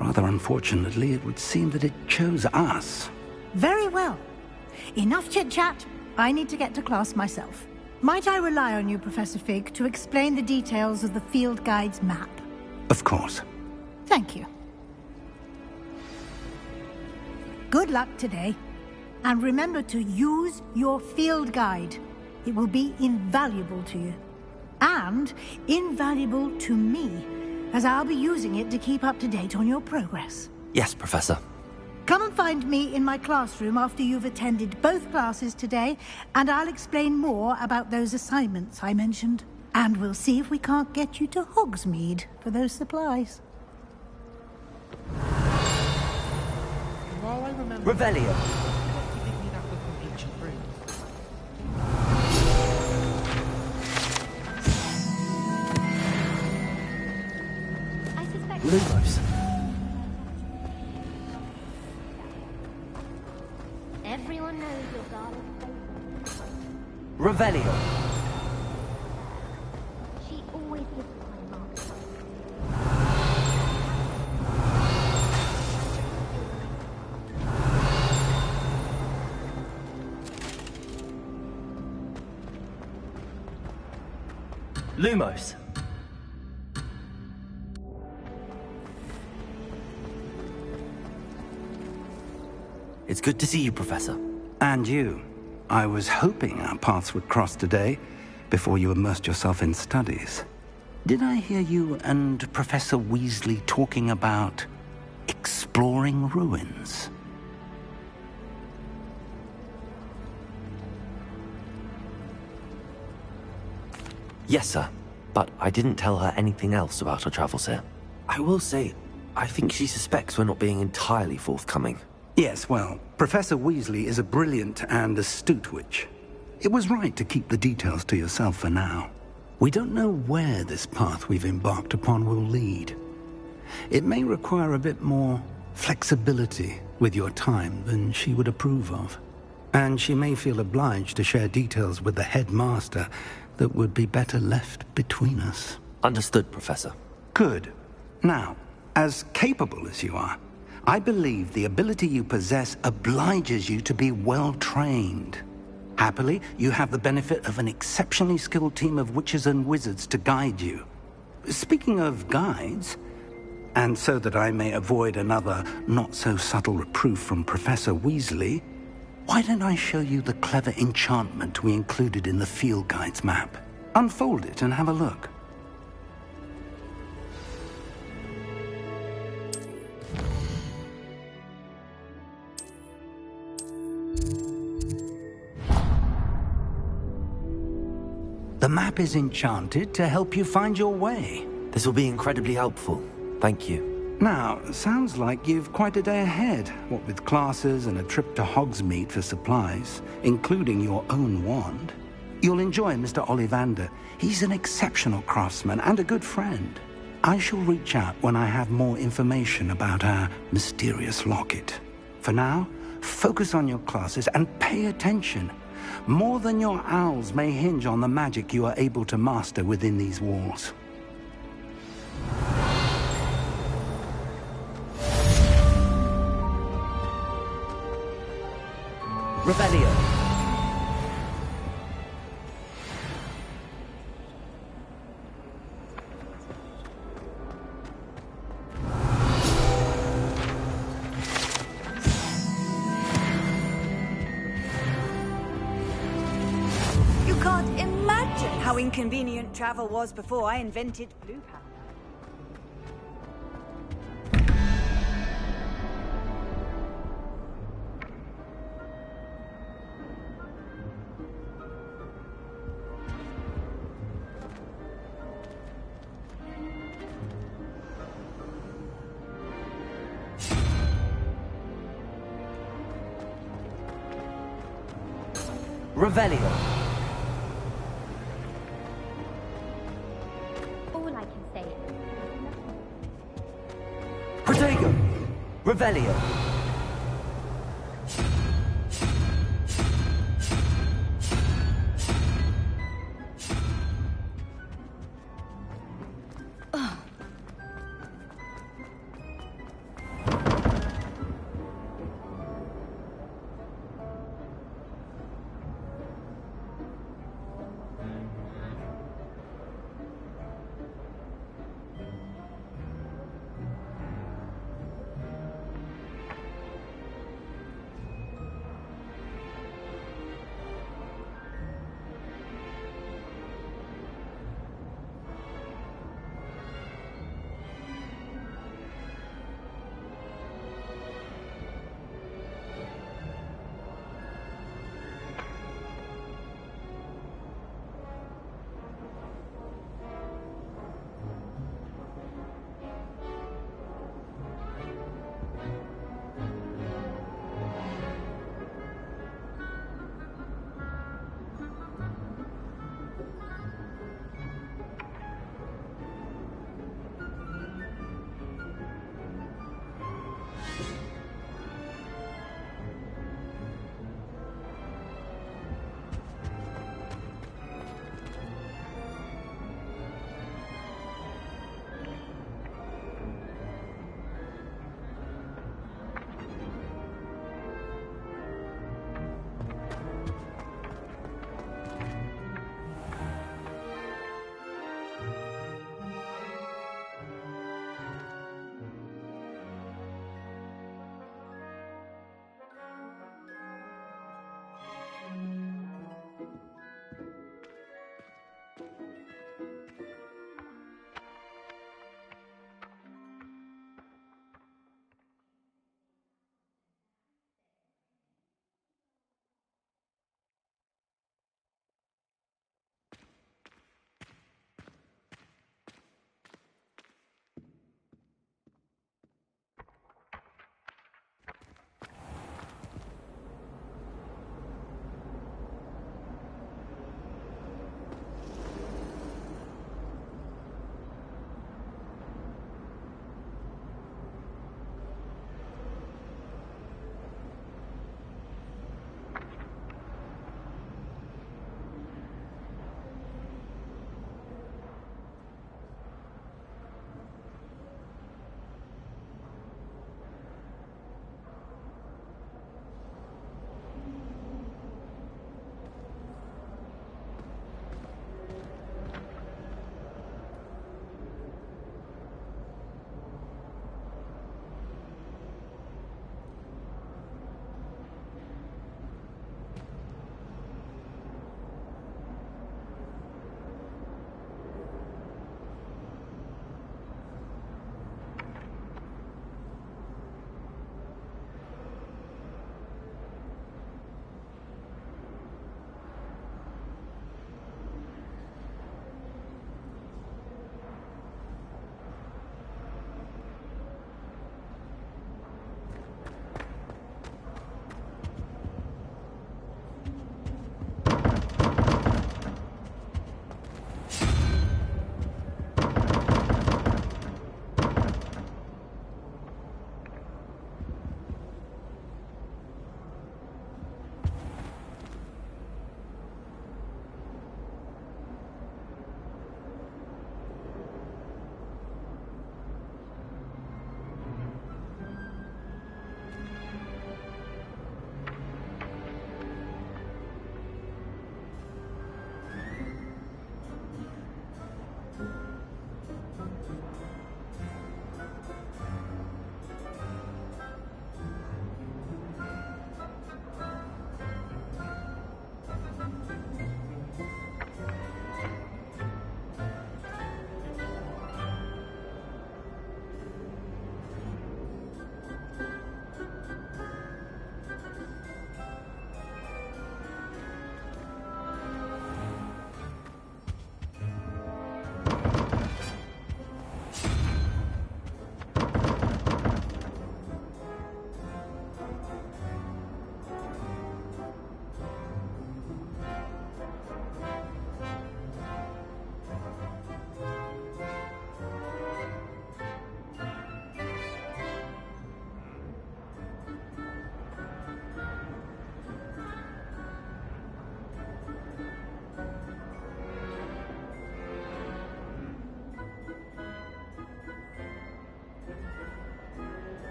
Rather unfortunately, it would seem that it chose us. Very well. Enough chit-chat. I need to get to class myself. Might I rely on you, Professor Fig, to explain the details of the field guide's map? Of course. Thank you. Good luck today. And remember to use your field guide. It will be invaluable to you. And invaluable to me, as I'll be using it to keep up to date on your progress. Yes, Professor. Come and find me in my classroom after you've attended both classes today, and I'll explain more about those assignments I mentioned. And we'll see if we can't get you to Hogsmeade for those supplies. Revelio. Lumos. Everyone knows your darling. Revelio. She always gives my mark. Lumos. It's good to see you, Professor. And you. I was hoping our paths would cross today, before you immersed yourself in studies. Did I hear you and Professor Weasley talking about exploring ruins? Yes, sir. But I didn't tell her anything else about our travels here. I will say, I think she suspects we're not being entirely forthcoming. Yes, well, Professor Weasley is a brilliant and astute witch. It was right to keep the details to yourself for now. We don't know where this path we've embarked upon will lead. It may require a bit more flexibility with your time than she would approve of. And she may feel obliged to share details with the headmaster that would be better left between us. Understood, Professor. Good. Now, as capable as you are, I believe the ability you possess obliges you to be well-trained. Happily, you have the benefit of an exceptionally skilled team of witches and wizards to guide you. Speaking of guides, and so that I may avoid another not-so-subtle reproof from Professor Weasley, why don't I show you the clever enchantment we included in the field guide's map? Unfold it and have a look. The map is enchanted to help you find your way. This will be incredibly helpful. Thank you. Now, sounds like you've quite a day ahead, what with classes and a trip to Hogsmeade for supplies, including your own wand. You'll enjoy Mr. Ollivander. He's an exceptional craftsman and a good friend. I shall reach out when I have more information about our mysterious locket. For now, focus on your classes and pay attention. More than your owls may hinge on the magic you are able to master within these walls. Revelio. You can't imagine how inconvenient travel was before I invented blue powder. Revelio. All I can say is... Protego. Revelio.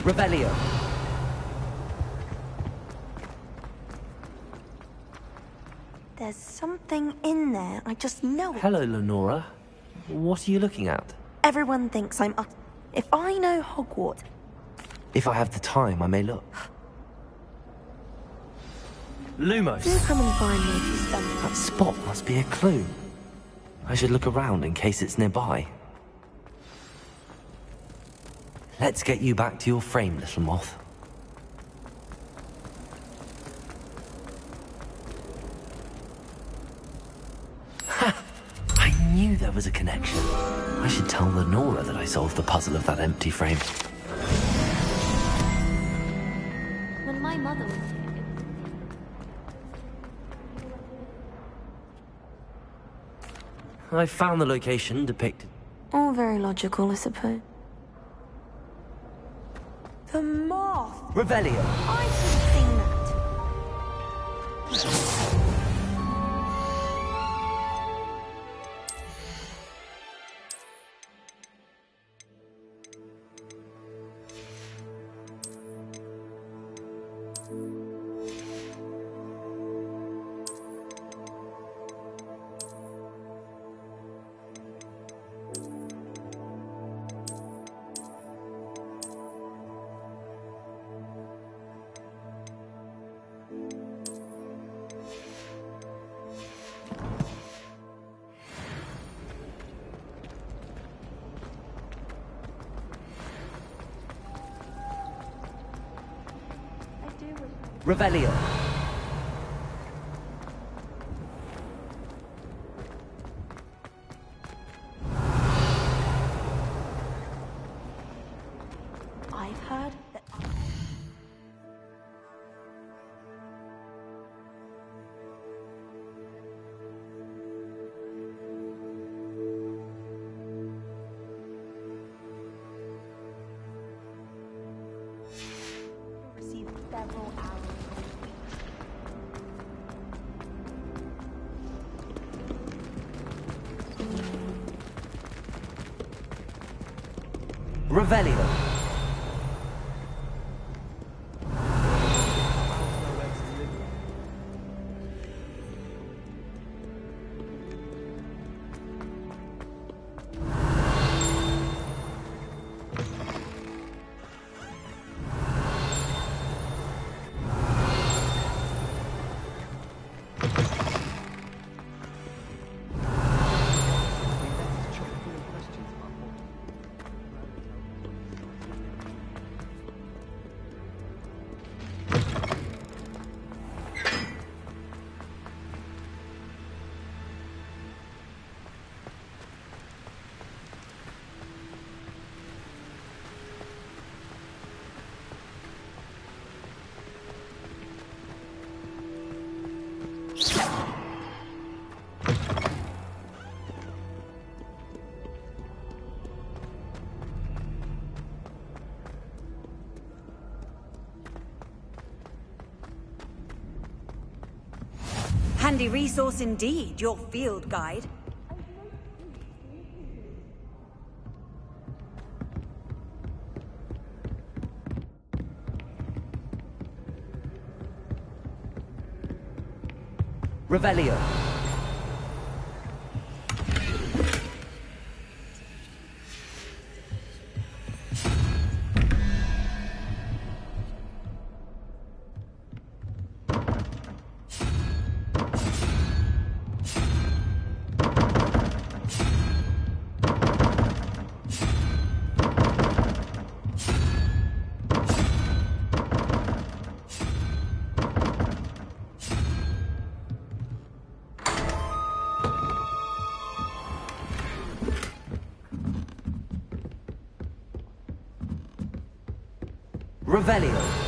Revelio. There's something in there. I just know it. Hello, Lenora. What are you looking at? Everyone thinks I'm up. If I know Hogwarts... If I have the time, I may look. Lumos! Do come and find me if you stumble. That spot must be a clue. I should look around in case it's nearby. Let's get you back to your frame, little moth. Ha! I knew there was a connection. I should tell Lenora that I solved the puzzle of that empty frame. When my mother was here, I found the location depicted. All very logical, I suppose. The moth! Revelio! I should have seen that. Revelio. I've heard that... Received several hours. Revelio. Handy resource indeed, your field guide. Revelio. Revelio.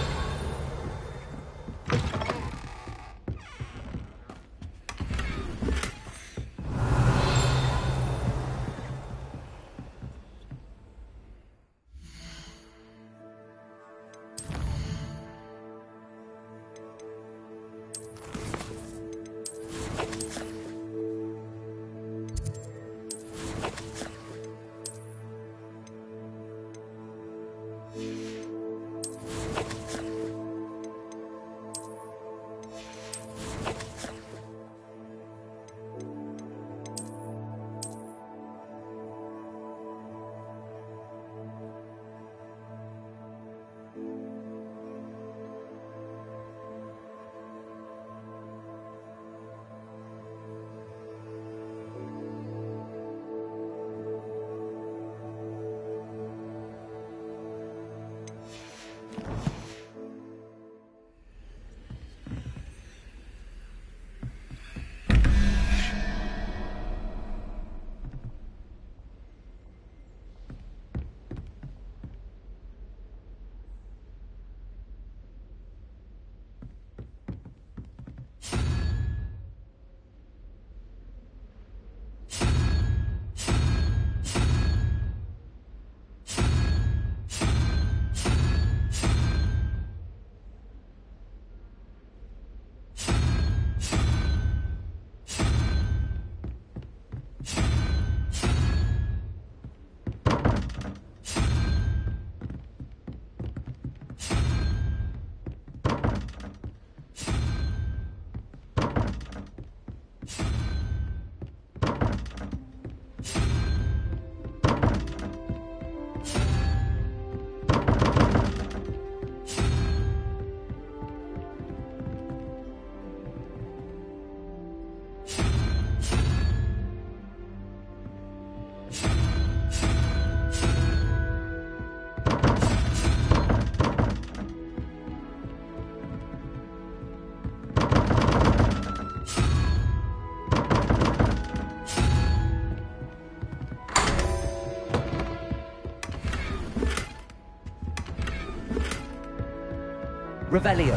Revelio.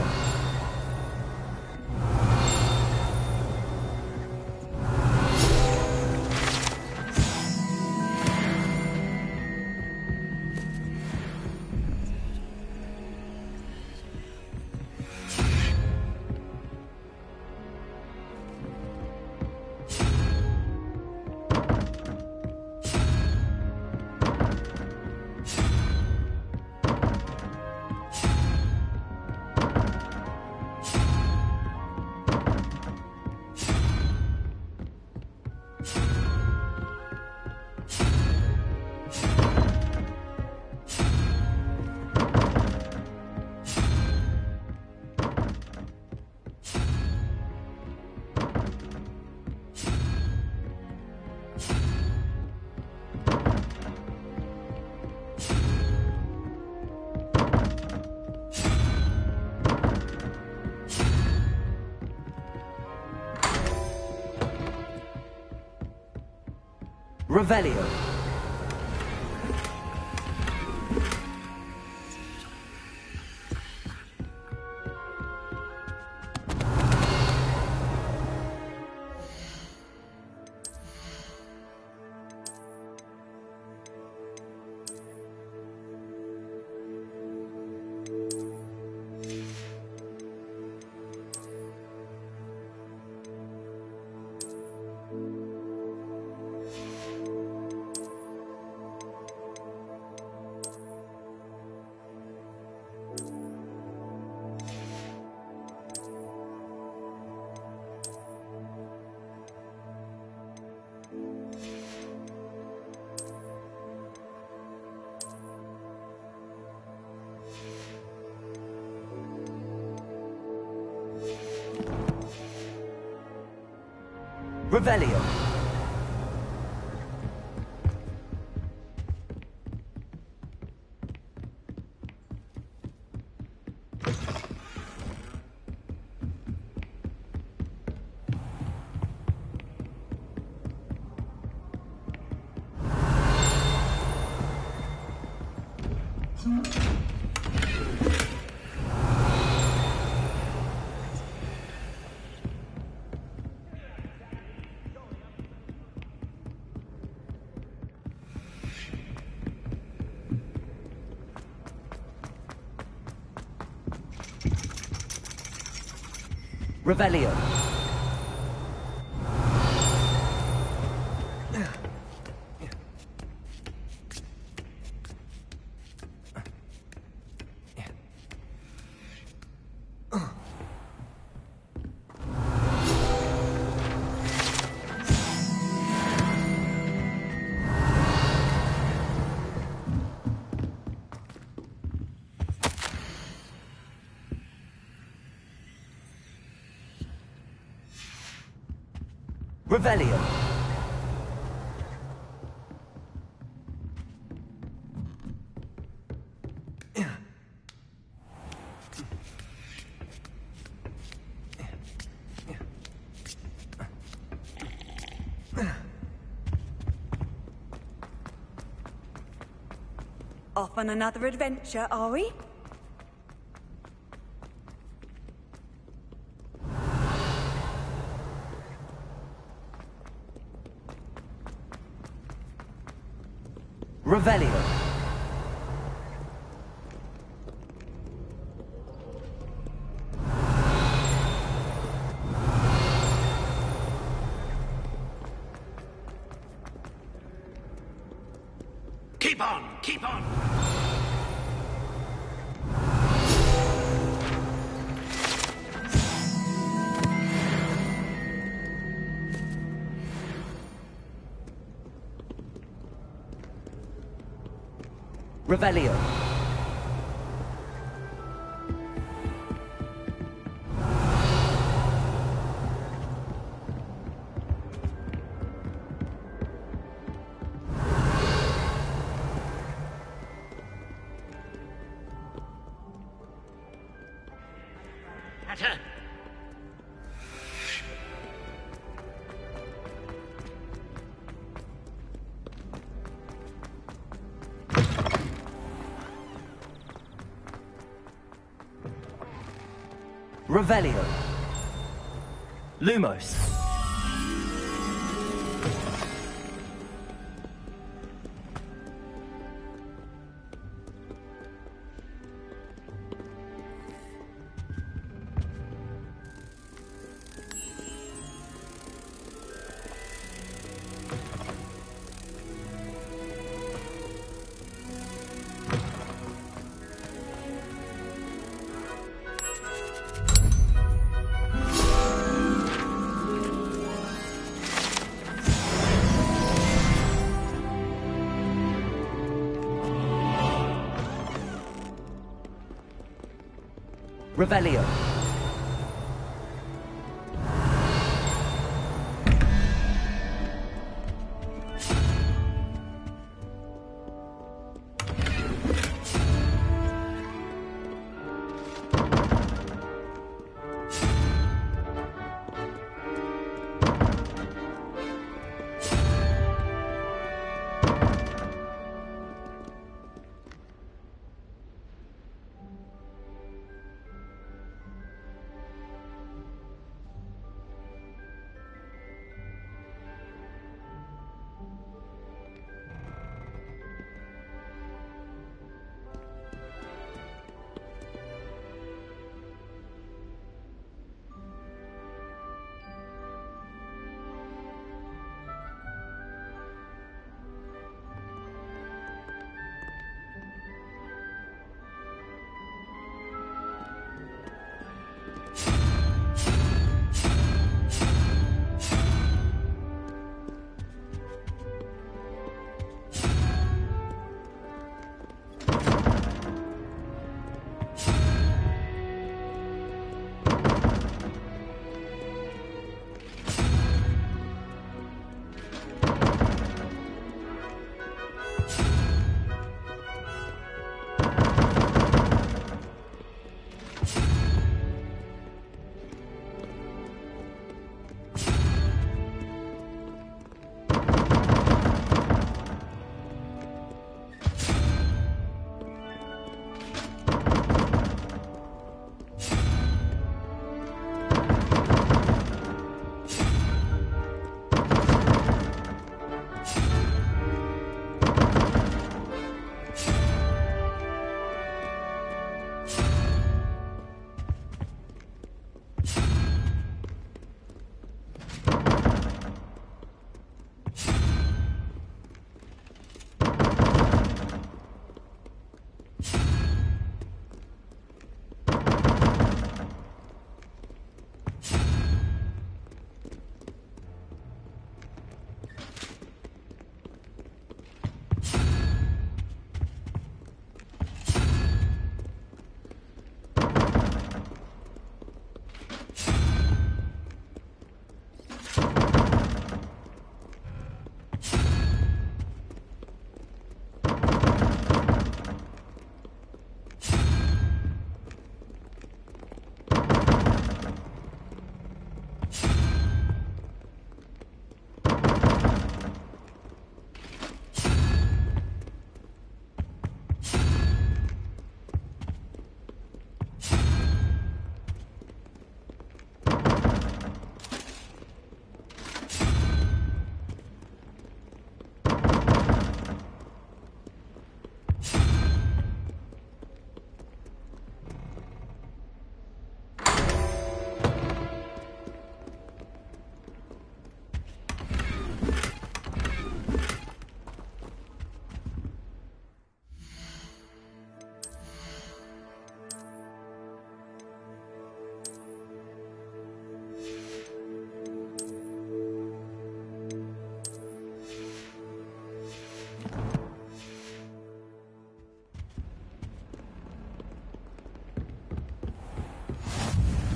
Revelio. Revelio. Revelio. Revelio. Off on another adventure, are we? Revelio. Keep on! Keep on! Revelio. Hatter! Revelio. Lumos. Revelio.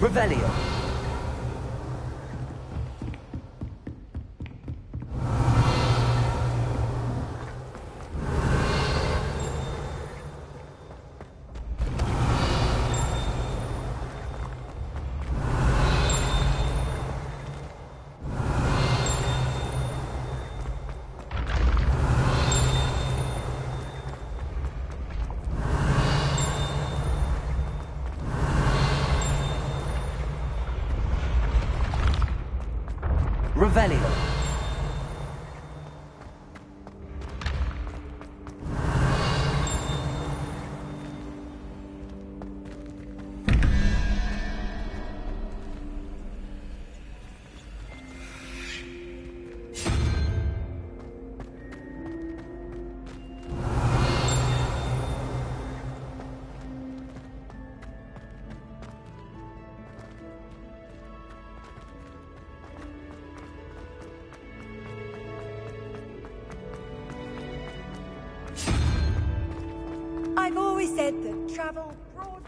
Revelio. Revelio. I've always said that travel broad.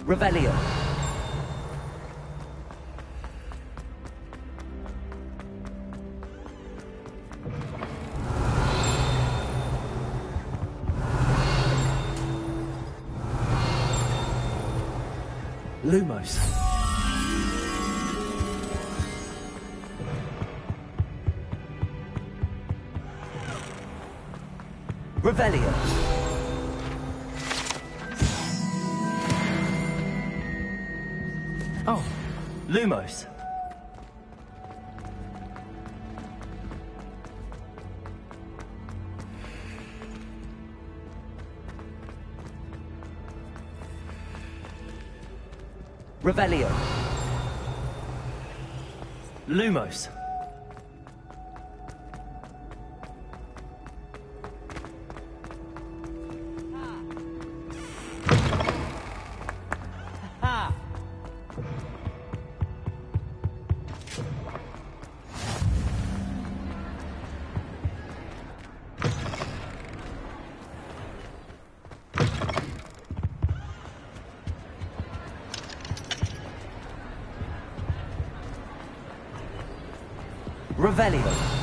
Revelio. Lumos. Revelio. Oh, Lumos. Revelio. Lumos. Revelio.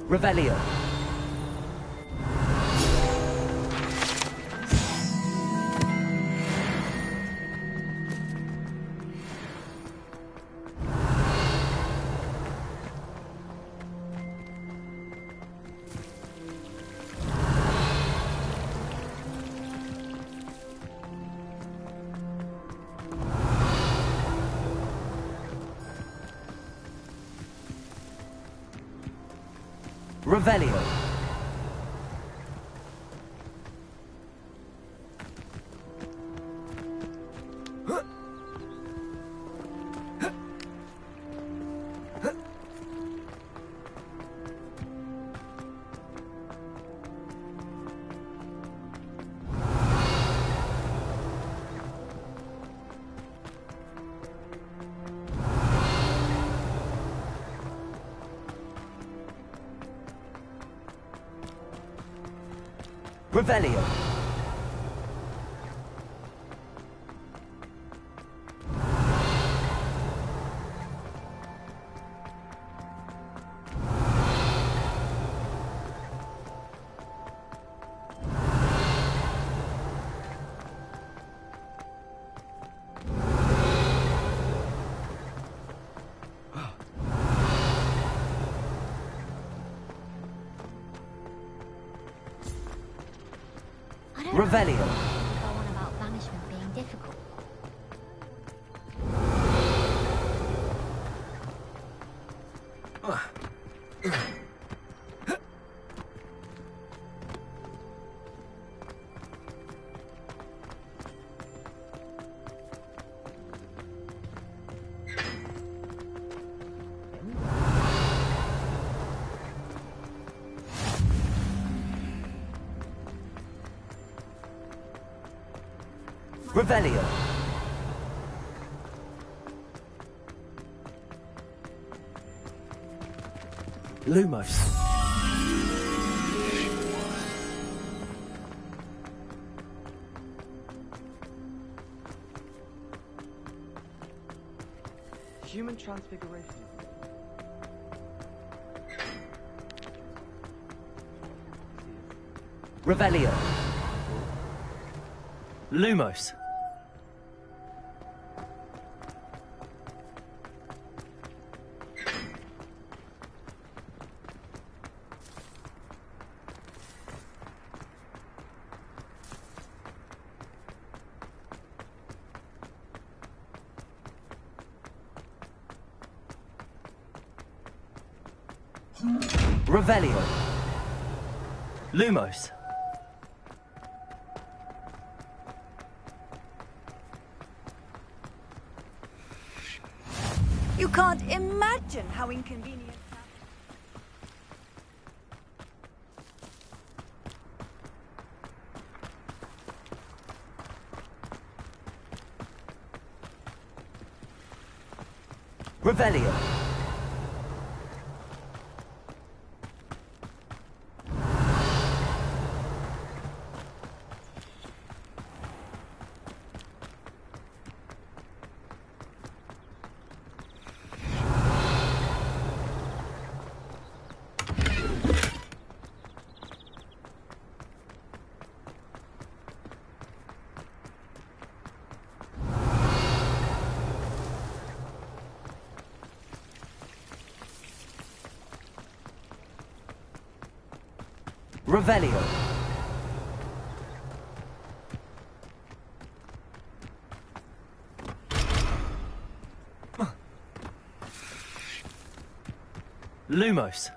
Revelio. Revelio. Revelio. Revelio. Go on about banishment being difficult. Revelio. Lumos. Human transfiguration. Revelio. Lumos. Revelio. Lumos. You can't imagine how inconvenient. Revelio. Revelio. Lumos.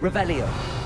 Revelio.